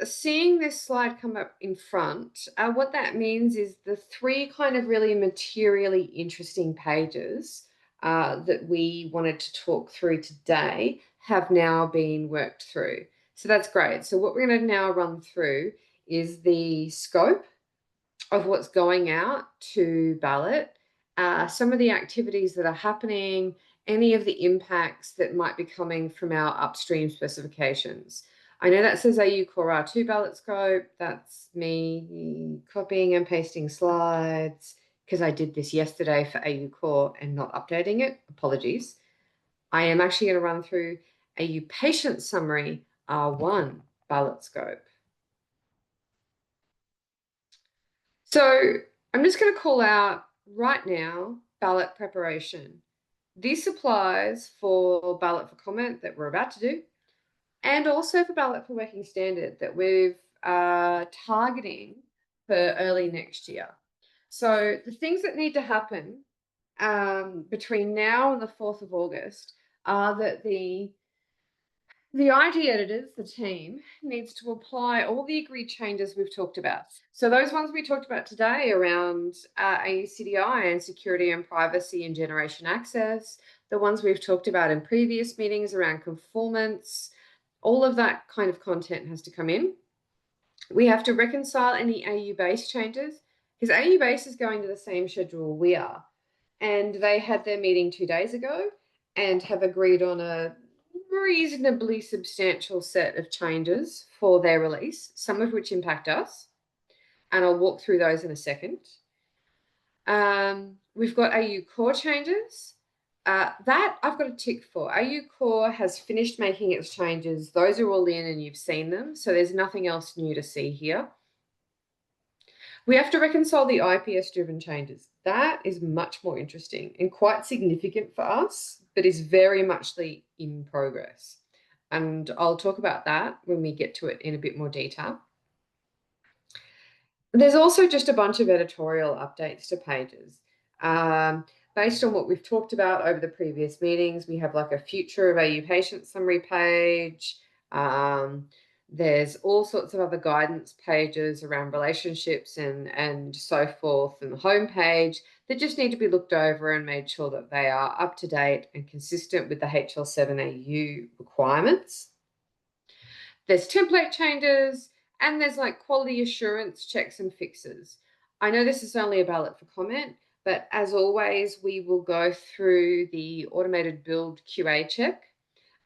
seeing this slide come up in front, what that means is the 3 kind of really materially interesting pages that we wanted to talk through today have now been worked through. So that's great. So what we're going to now run through is the scope of what's going out to ballot, some of the activities that are happening, any of the impacts that might be coming from our upstream specifications. I know that says AU Core R2 ballot scope. That's me copying and pasting slides because I did this yesterday for AU Core and not updating it. Apologies. I am actually going to run through AU Patient Summary R1 ballot scope. So I'm just going to call out right now ballot preparation. This applies for ballot for comment that we're about to do, and also for ballot for working standard that we're targeting for early next year. So the things that need to happen between now and the 4th of August are that the IG editors, the team, needs to apply all the agreed changes we've talked about. So those ones we talked about today around AUCDI and security and privacy and generation access, the ones we've talked about in previous meetings around conformance, all of that kind of content has to come in. We have to reconcile any AU base changes because AU base is going to the same schedule we are. And they had their meeting 2 days ago and have agreed on a reasonably substantial set of changes for their release, some of which impact us. And I'll walk through those in a second. We've got AU Core changes. That I've got a tick for. AU Core has finished making its changes. Those are all in and you've seen them. So there's nothing else new to see here. We have to reconcile the IPS-driven changes. That is much more interesting and quite significant for us, but is very muchly in progress. And I'll talk about that when we get to it in a bit more detail. There's also just a bunch of editorial updates to pages. Based on what we've talked about over the previous meetings, we have like a future of AU patient summary page. There's all sorts of other guidance pages around relationships and so forth, and the homepage that just need to be looked over and made sure that they are up to date and consistent with the HL7AU requirements. There's template changes, and there's like quality assurance checks and fixes. I know this is only a ballot for comment, but as always, we will go through the automated build QA check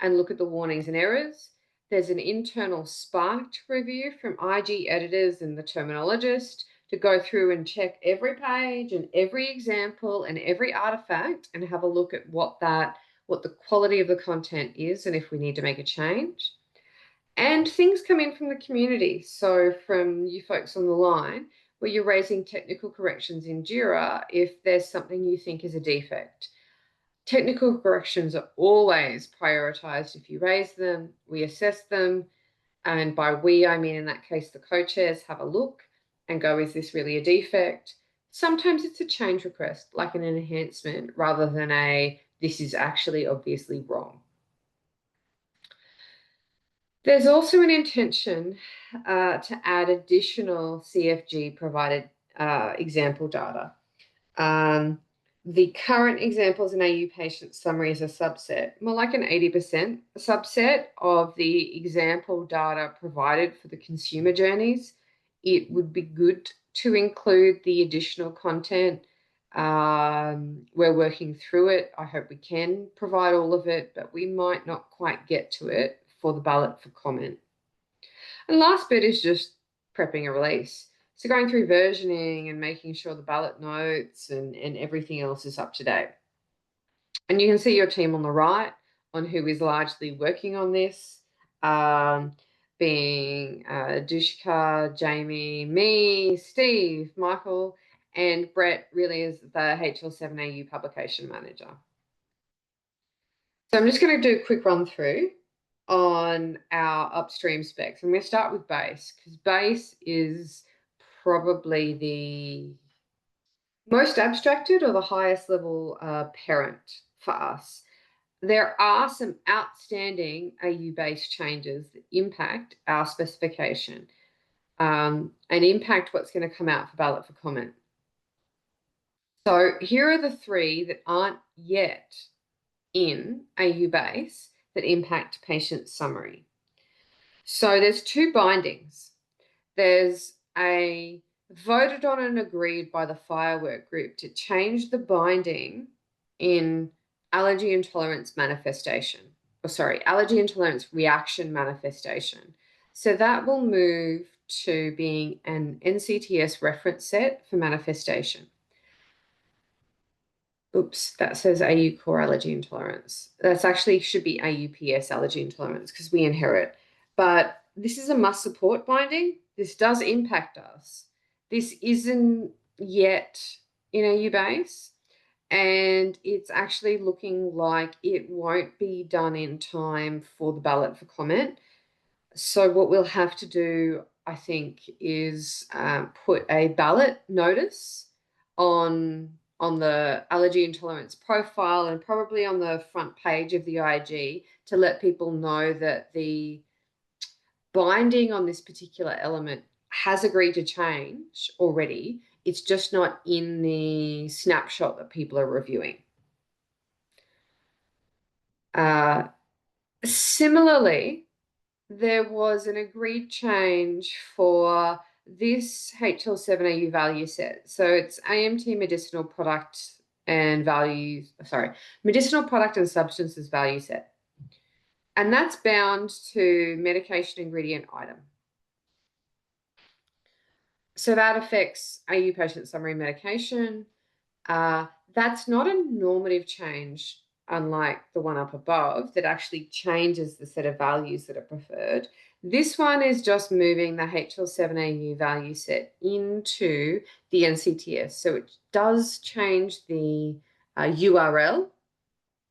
and look at the warnings and errors. There's an internal sparked review from IG editors and the terminologist to go through and check every page and every example and every artifact and have a look at what the quality of the content is and if we need to make a change. And things come in from the community. So from you folks on the line, where you're raising technical corrections in JIRA if there's something you think is a defect. Technical corrections are always prioritized if you raise them. We assess them. And by we, I mean in that case, the co-chairs have a look and go, is this really a defect? Sometimes it's a change request, like an enhancement, rather than a, this is actually obviously wrong. There's also an intention to add additional CFG provided example data. The current examples in AU patient summary is a subset, more like an 80% subset of the example data provided for the consumer journeys. It would be good to include the additional content. We're working through it. I hope we can provide all of it, but we might not quite get to it for the ballot for comment. And last bit is just prepping a release. So going through versioning and making sure the ballot notes and everything else is up to date. And you can see your team on the right on who is largely working on this, being Dushka, Jamie, me, Steve, Michael, and Brett really is the HL7AU publication manager. So I'm just going to do a quick run through on our upstream specs. I'm going to start with base because base is probably the most abstracted or the highest level parent for us. There are some outstanding AU base changes that impact our specification and impact what's going to come out for ballot for comment. So here are the 3 that aren't yet in AU base that impact patient summary. So there's 2 bindings. There's a voted on and agreed by the FHIR work group to change the binding in allergy intolerance manifestation, or sorry, allergy intolerance reaction manifestation. So that will move to being an NCTS reference set for manifestation. Oops, that says AU core allergy intolerance. That's actually should be AUPS allergy intolerance because we inherit. But this is a must support binding. This does impact us. This isn't yet in AU base, and it's actually looking like it won't be done in time for the ballot for comment. So what we'll have to do, I think, is put a ballot notice on the allergy intolerance profile and probably on the front page of the IG to let people know that the binding on this particular element has agreed to change already. It's just not in the snapshot that people are reviewing. Similarly, there was an agreed change for this HL7AU value set. So it's AMT medicinal product and medicinal product and substances value set. And that's bound to medication ingredient item. So that affects AU patient summary medication. That's not a normative change, unlike the one up above, that actually changes the set of values that are preferred. This one is just moving the HL7AU value set into the NCTS. So it does change the URL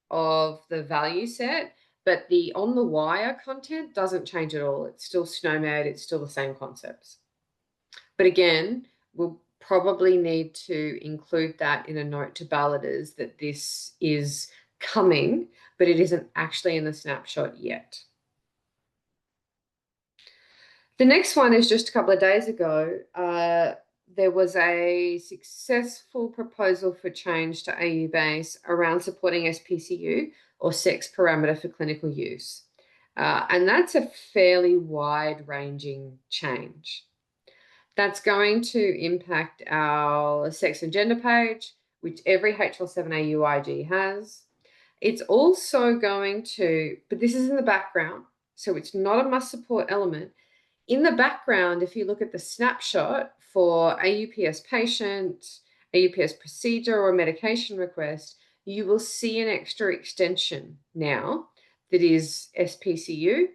of the value set, but the on the wire content doesn't change at all. It's still SNOMED, it's still the same concepts. But again, we'll probably need to include that in a note to balloters that this is coming, but it isn't actually in the snapshot yet. The next one is just a couple of days ago. There was a successful proposal for change to AU base around supporting SPCU or sex parameter for clinical use. And that's a fairly wide-ranging change. That's going to impact our sex and gender page, which every HL7AU IG has. It's also going to, but this is in the background, so it's not a must support element. In the background, if you look at the snapshot for AUPS patient, AUPS procedure or medication request, you will see an extra extension now that is SPCU.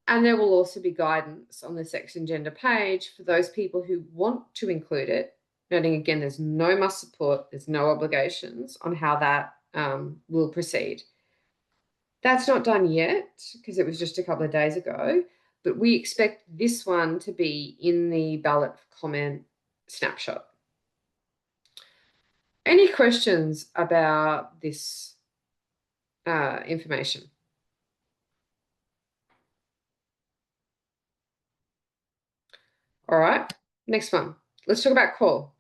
And there will also be guidance on the sex and gender page for those people who want to include it. Noting again, there's no must support, there's no obligations on how that will proceed. That's not done yet because it was just a couple of days ago, but we expect this one to be in the ballot comment snapshot. Any questions about this information? All right, next one. Let's talk about core.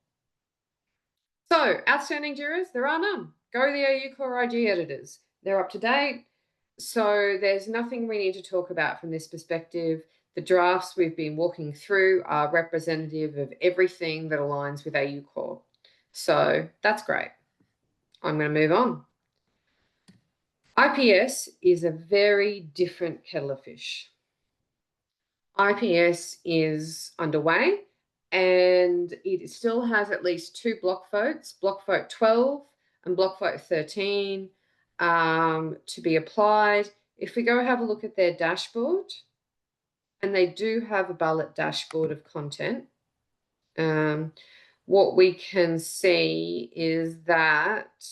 So outstanding jurors, there are none. Go to the AU Core IG editors. They're up to date. So there's nothing we need to talk about from this perspective. The drafts we've been walking through are representative of everything that aligns with AU Core. So that's great. I'm going to move on. IPS is a very different kettle of fish. IPS is underway and it still has at least 2 block votes, block vote 12 and block vote 13 to be applied. If we go have a look at their dashboard, and they do have a ballot dashboard of content, what we can see is that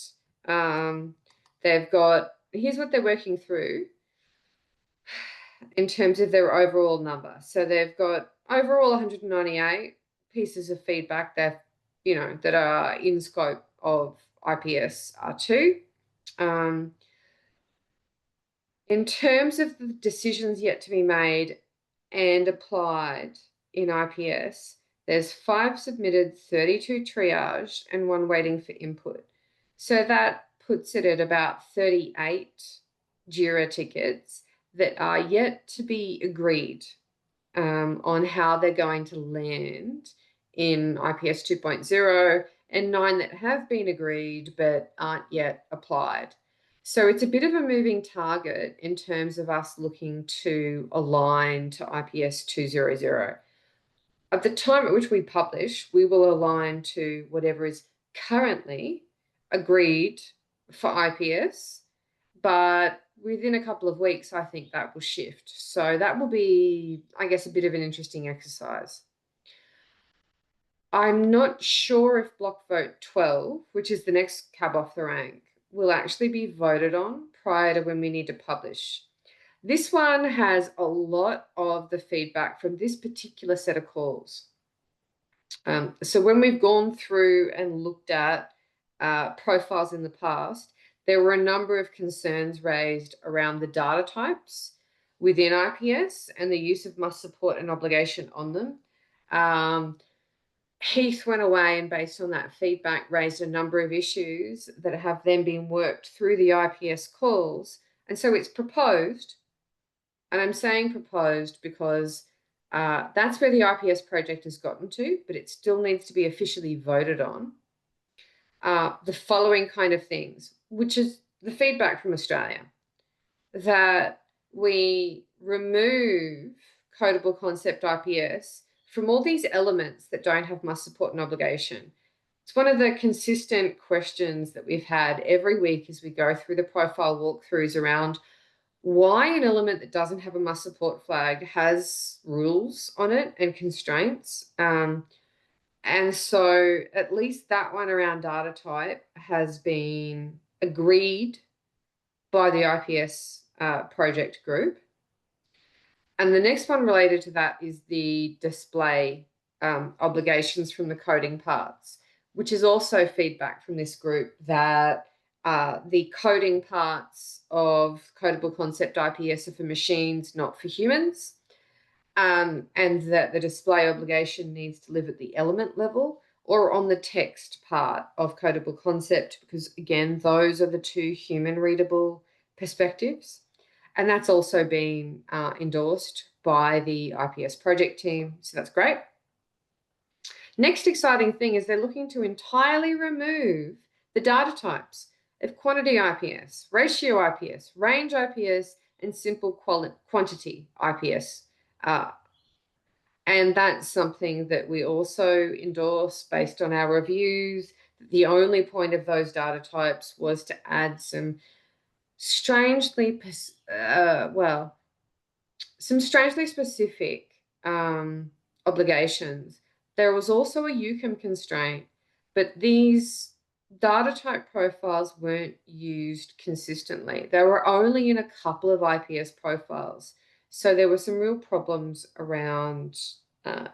they've got, here's what they're working through in terms of their overall number. So they've got overall 198 pieces of feedback that, you know, that are in scope of IPS R2. In terms of the decisions yet to be made and applied in IPS, there's 5 submitted, 32 triaged, and 1 waiting for input. So that puts it at about 38 JIRA tickets that are yet to be agreed on how they're going to land in IPS 2.0 and 9 that have been agreed but aren't yet applied. So it's a bit of a moving target in terms of us looking to align to IPS 2.0. At the time at which we publish, we will align to whatever is currently agreed for IPS, but within a couple of weeks, I think that will shift. So that will be, I guess, a bit of an interesting exercise. I'm not sure if block vote 12, which is the next cab off the rank, will actually be voted on prior to when we need to publish. This one has a lot of the feedback from this particular set of calls. So when we've gone through and looked at profiles in the past, there were a number of concerns raised around the data types within IPS and the use of must support and obligation on them. Heath went away and based on that feedback raised a number of issues that have then been worked through the IPS calls. And so it's proposed, and I'm saying proposed because that's where the IPS project has gotten to, but it still needs to be officially voted on. The following kind of things, which is the feedback from Australia, that we remove codable concept IPS from all these elements that don't have must support and obligation. It's one of the consistent questions that we've had every week as we go through the profile walkthroughs around why an element that doesn't have a must support flag has rules on it and constraints. And so at least that one around data type has been agreed by the IPS project group. And the next one related to that is the display obligations from the coding parts, which is also feedback from this group that the coding parts of codable concept IPS are for machines, not for humans, and that the display obligation needs to live at the element level or on the text part of codable concept, because again, those are the two human readable perspectives. And that's also been endorsed by the IPS project team. So that's great. Next exciting thing is they're looking to entirely remove the data types of quantity IPS, ratio IPS, range IPS, and simple quantity IPS. And that's something that we also endorse based on our reviews. The only point of those data types was to add some strangely specific obligations. There was also a UCAM constraint, but these data type profiles weren't used consistently. They were only in a couple of IPS profiles. So there were some real problems around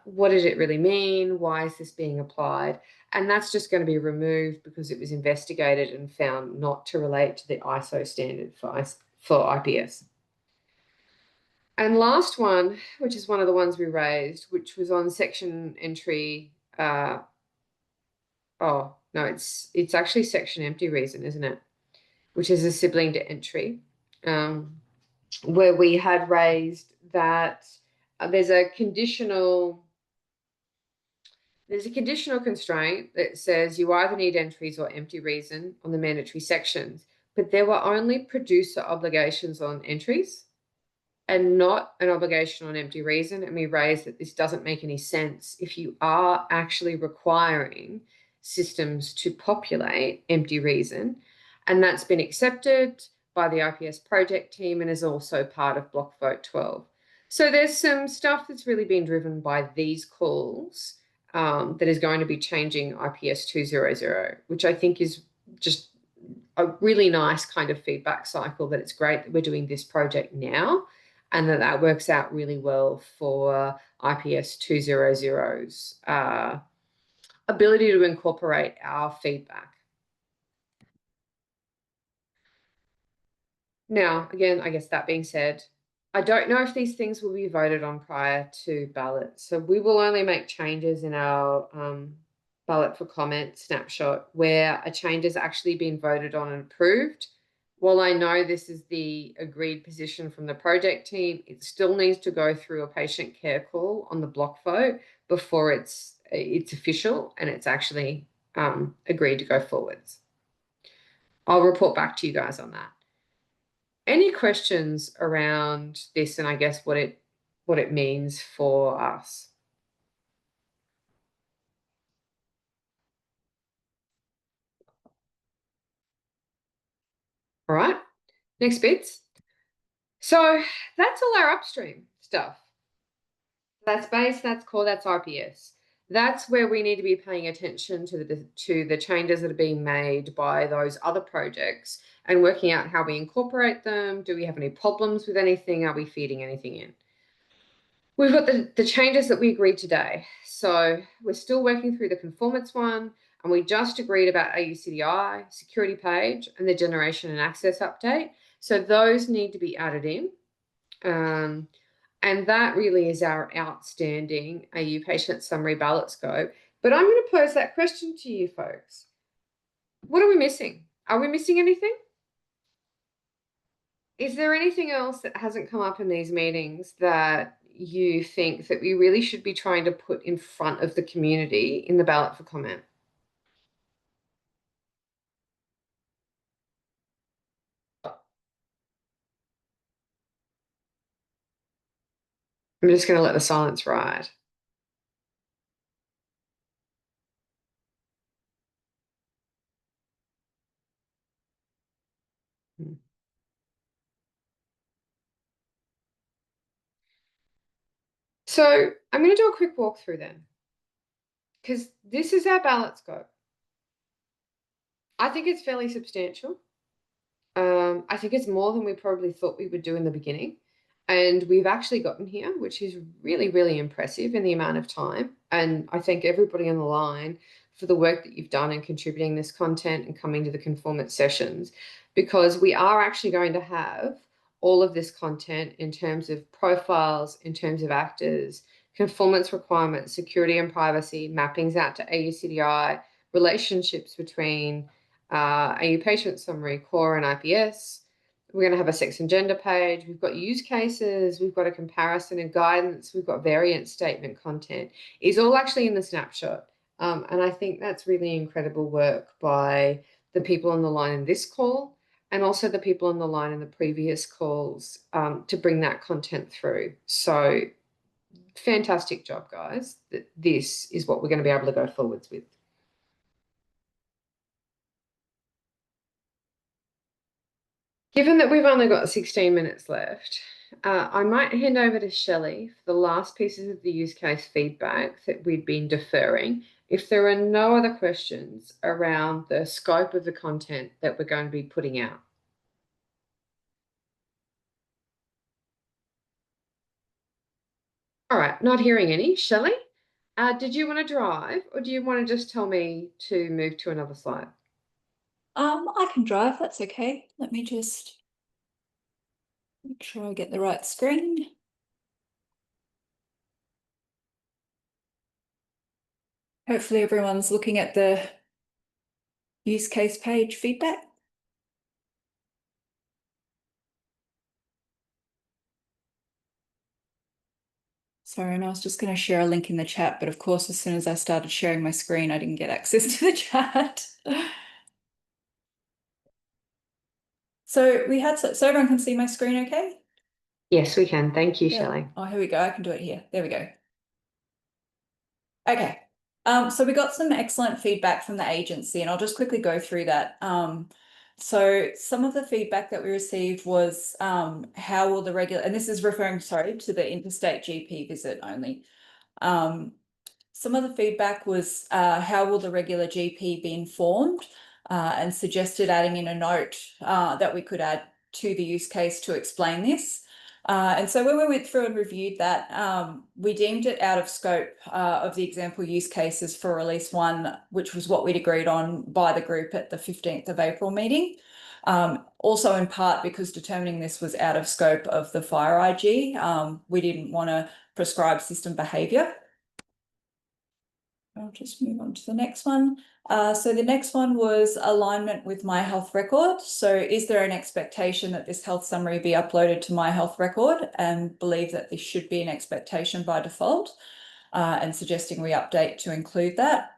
what did it really mean? Why is this being applied? And that's just going to be removed because it was investigated and found not to relate to the ISO standard for IPS. And last one, which is one of the ones we raised, which was on section entry. Oh, no, it's actually section empty reason, isn't it? Which is a sibling to entry, where we had raised that there's a conditional constraint that says you either need entries or empty reason on the mandatory sections, but there were only producer obligations on entries and not an obligation on empty reason. And we raised that this doesn't make any sense if you are actually requiring systems to populate empty reason. And that's been accepted by the IPS project team and is also part of block vote 12. So there's some stuff that's really been driven by these calls that is going to be changing IPS 2.0, which I think is just a really nice kind of feedback cycle, that it's great that we're doing this project now and that works out really well for IPS 2.0's ability to incorporate our feedback. Now, again, I guess that being said, I don't know if these things will be voted on prior to ballot. So we will only make changes in our ballot for comment snapshot where a change has actually been voted on and approved. While I know this is the agreed position from the project team, it still needs to go through a patient care call on the block vote before it's it's official and it's actually agreed to go forwards. I'll report back to you guys on that. Any questions around this and I guess what it means for us? All right, next bits. So that's all our upstream stuff. That's base, that's core, that's IPS. That's where we need to be paying attention to the changes that are being made by those other projects and working out how we incorporate them. Do we have any problems with anything? Are we feeding anything in? We've got the changes that we agreed today. So we're still working through the conformance one, and we just agreed about AUCDI, security page, and the generation and access update. So those need to be added in. And that really is our outstanding AU patient summary ballot scope. But I'm going to pose that question to you folks. What are we missing? Are we missing anything? Is there anything else that hasn't come up in these meetings that you think that we really should be trying to put in front of the community in the ballot for comment? I'm just going to let the silence ride. So I'm going to do a quick walkthrough then, because this is our ballot scope. I think it's fairly substantial. I think it's more than we probably thought we would do in the beginning. And we've actually gotten here, which is really, really impressive in the amount of time. And I thank everybody on the line for the work that you've done in contributing this content and coming to the conformance sessions, because we are actually going to have all of this content in terms of profiles, in terms of actors, conformance requirements, security and privacy, mappings out to AUCDI, relationships between AU patient summary, core and IPS. We're going to have a sex and gender page. We've got use cases. We've got a comparison and guidance. We've got variant statement content. It's all actually in the snapshot. And I think that's really incredible work by the people on the line in this call and also the people on the line in the previous calls to bring that content through. So fantastic job, guys. This is what we're going to be able to go forwards with. Given that we've only got 16 minutes left, I might hand over to Shelley for the last pieces of the use case feedback that we've been deferring. If there are no other questions around the scope of the content that we're going to be putting out. All right, not hearing any. Shelley, did you want to drive or do you want to just tell me to move to another slide? I can drive, that's okay. Let me just make sure I get the right screen. Hopefully everyone's looking at the use case page feedback. Sorry, and I was just going to share a link in the chat, but of course, as soon as I started sharing my screen, I didn't get access to the chat. So we had, so everyone can see my screen okay? Yes, we can. Thank you, Yeah. Shelley. Oh, here we go. I can do it here. There we go. Okay. So we got some excellent feedback from the agency, and I'll just quickly go through that. So some of the feedback that we received was how will the regular, and this is referring, sorry, to the interstate GP visit only. Some of the feedback was how will the regular GP be informed, and suggested adding in a note that we could add to the use case to explain this. And so when we went through and reviewed that, we deemed it out of scope of the example use cases for release 1, which was what we'd agreed on by the group at the 15th of April meeting. Also in part because determining this was out of scope of the FHIR IG, we didn't want to prescribe system behaviour. I'll just move on to the next one. So the next one was alignment with My Health Record. So is there an expectation that this health summary be uploaded to My Health Record, and believe that this should be an expectation by default? and suggesting we update to include that.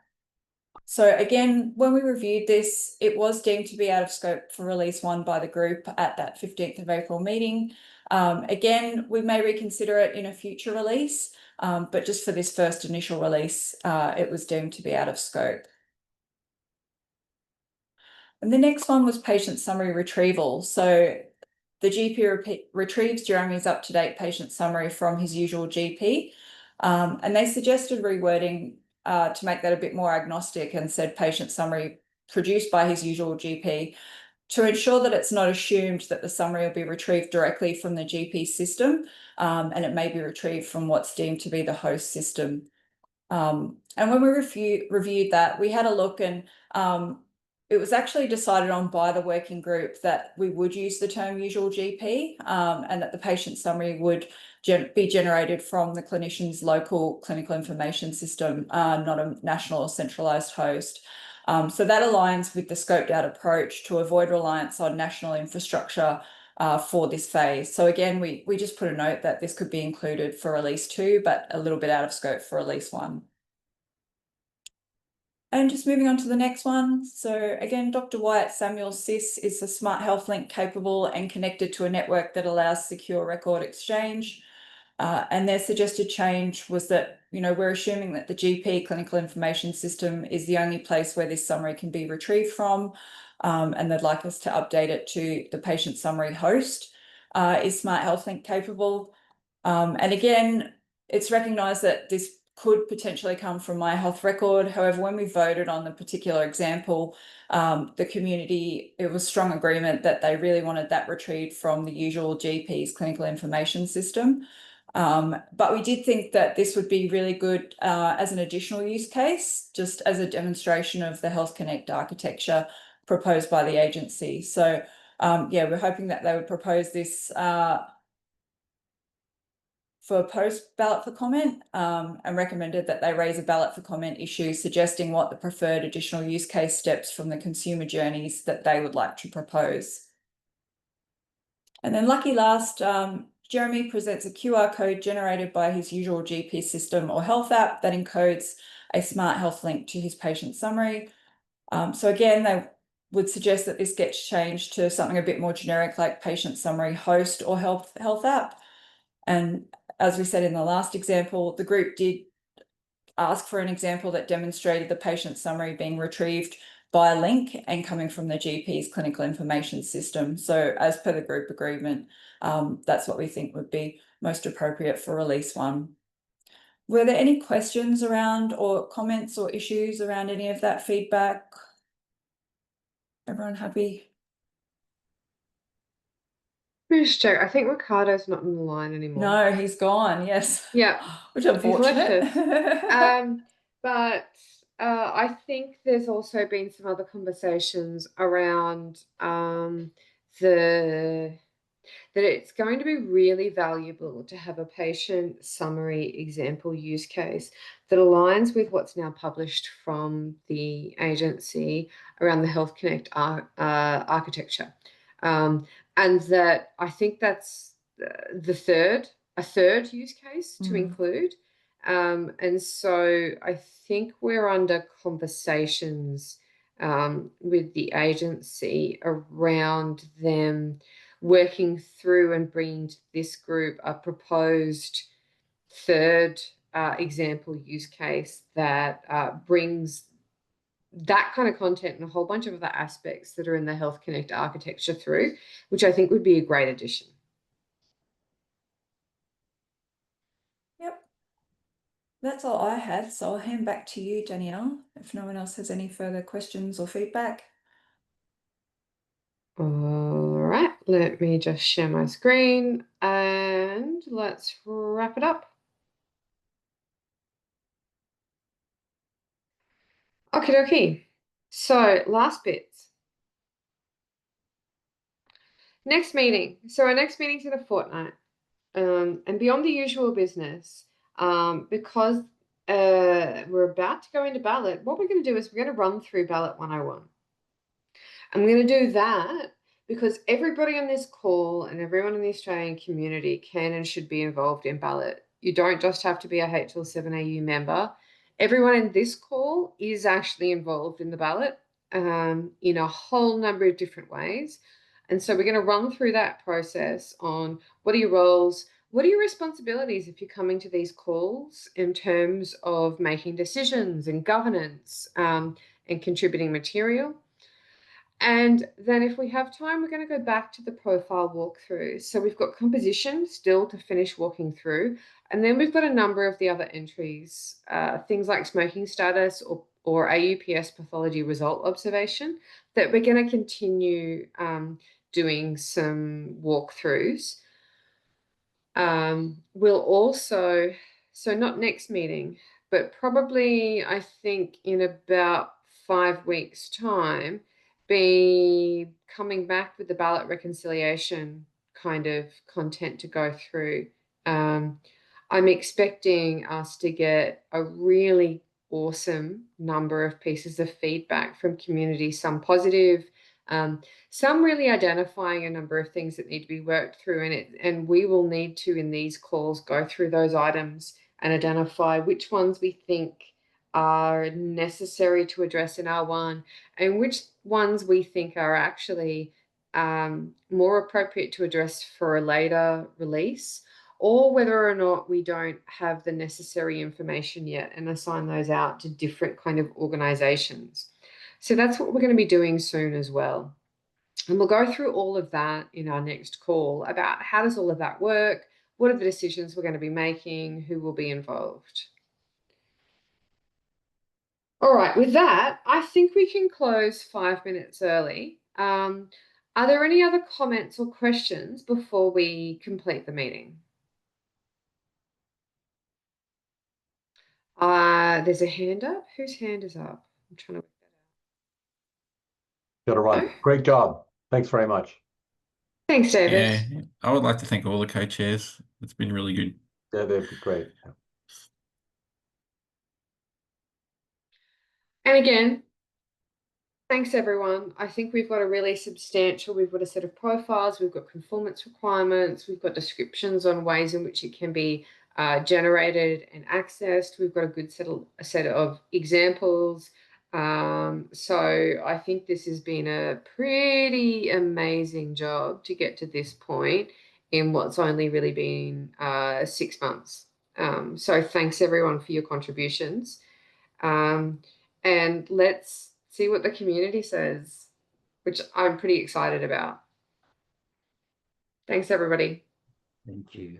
So again, when we reviewed this, it was deemed to be out of scope for release 1 by the group at that 15th of April meeting. Again, we may reconsider it in a future release, but just for this first initial release, it was deemed to be out of scope. And the next one was patient summary retrieval. So the GP retrieves Jeremy's up-to-date patient summary from his usual GP, and they suggested rewording to make that a bit more agnostic and said patient summary produced by his usual GP to ensure that it's not assumed that the summary will be retrieved directly from the GP system, and it may be retrieved from what's deemed to be the host system. And when we reviewed that, we had a look, and it was actually decided on by the working group that we would use the term usual GP, and that the patient summary would be generated from the clinician's local clinical information system, not a national or centralised host. So that aligns with the scoped out approach to avoid reliance on national infrastructure for this phase. So again, we just put a note that this could be included for release 2, but a little bit out of scope for release 1. And just moving on to the next one. So again, Dr. Wyatt Samuel SIS is a smart health link capable and connected to a network that allows secure record exchange. And their suggested change was that, we're assuming that the GP clinical information system is the only place where this summary can be retrieved from. And they'd like us to update it to the patient summary host is smart health link capable. And again, it's recognised that this could potentially come from My Health Record. However, when we voted on the particular example, the community, it was strong agreement that they really wanted that retrieved from the usual GP's clinical information system. But we did think that this would be really good as an additional use case, just as a demonstration of the Health Connect architecture proposed by the agency. So yeah, we're hoping that they would propose this for post ballot for comment, and recommended that they raise a ballot for comment issue suggesting what the preferred additional use case steps from the consumer journeys that they would like to propose. And then lucky last, Jeremy presents a QR code generated by his usual GP system or health app that encodes a smart health link to his patient summary. So again, they would suggest that this gets changed to something a bit more generic like patient summary host or health app. And as we said in the last example, the group did ask for an example that demonstrated the patient summary being retrieved by a link and coming from the GP's clinical information system. So as per the group agreement, that's what we think would be most appropriate for release 1. Were there any questions around or comments or issues around any of that feedback? Everyone happy? Just check. I think Ricardo's not on the line anymore. No, he's gone. Yes. Yeah. Which is unfortunate. But I think there's also been some other conversations around that it's going to be really valuable to have a patient summary example use case that aligns with what's now published from the agency around the Health Connect architecture. And that I think that's a third use case to include. And so I think we're under conversations with the agency around them working through and bringing to this group a proposed third example use case that brings that kind of content and a whole bunch of other aspects that are in the Health Connect architecture through, which I think would be a great addition. Yep. That's all I had. So I'll hand back to you, Danielle, if no one else has any further questions or feedback. All right, let me just share my screen and let's wrap it up. Okie dokie. So last bits. Next meeting. So our next meeting's in a fortnight. And beyond the usual business, because we're about to go into ballot, what we're going to do is we're going to run through ballot 101. I'm going to do that because everybody on this call and everyone in the Australian community can and should be involved in ballot You don't just have to be a HL7AU member. Everyone in this call is actually involved in the ballot in a whole number of different ways. And so we're going to run through that process on what are your roles, what are your responsibilities if you're coming to these calls in terms of making decisions and governance and contributing material. And then if we have time, we're going to go back to the profile walkthrough. So we've got composition still to finish walking through. And then we've got a number of the other entries, things like smoking status or AUPS pathology result observation, that we're going to continue doing some walkthroughs. We'll also, so not next meeting, but probably I think in about 5 weeks' time, be coming back with the ballot reconciliation kind of content to go through. I'm expecting us to get a really awesome number of pieces of feedback from community, some positive, some really identifying a number of things that need to be worked through, and we will need to, in these calls, go through those items and identify which ones we think are necessary to address in R1 and which ones we think are actually more appropriate to address for a later release, or whether or not we don't have the necessary information yet and assign those out to different kind of organizations. So that's what we're going to be doing soon as well. And we'll go through all of that in our next call about how does all of that work, what are the decisions we're going to be making, who will be involved. All right, with that, I think we can close 5 minutes early. Are there any other comments or questions before we complete the meeting? There's a hand up. Whose hand is up? I'm trying to work that out. Got to run. Great job. Thanks very much. Thanks, David. Yeah, I would like to thank all the co-chairs. It's been really good. Yeah, they'd be great. And again, thanks everyone. I think we've got a really substantial, we've got a set of profiles, we've got conformance requirements, we've got descriptions on ways in which it can be generated and accessed. We've got a good set of examples. So I think this has been a pretty amazing job to get to this point in what's only really been 6 months. So thanks everyone for your contributions. And let's see what the community says, which I'm pretty excited about. Thanks, everybody. Thank you.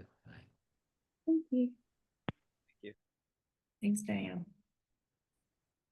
Thank you. Thanks, Diane.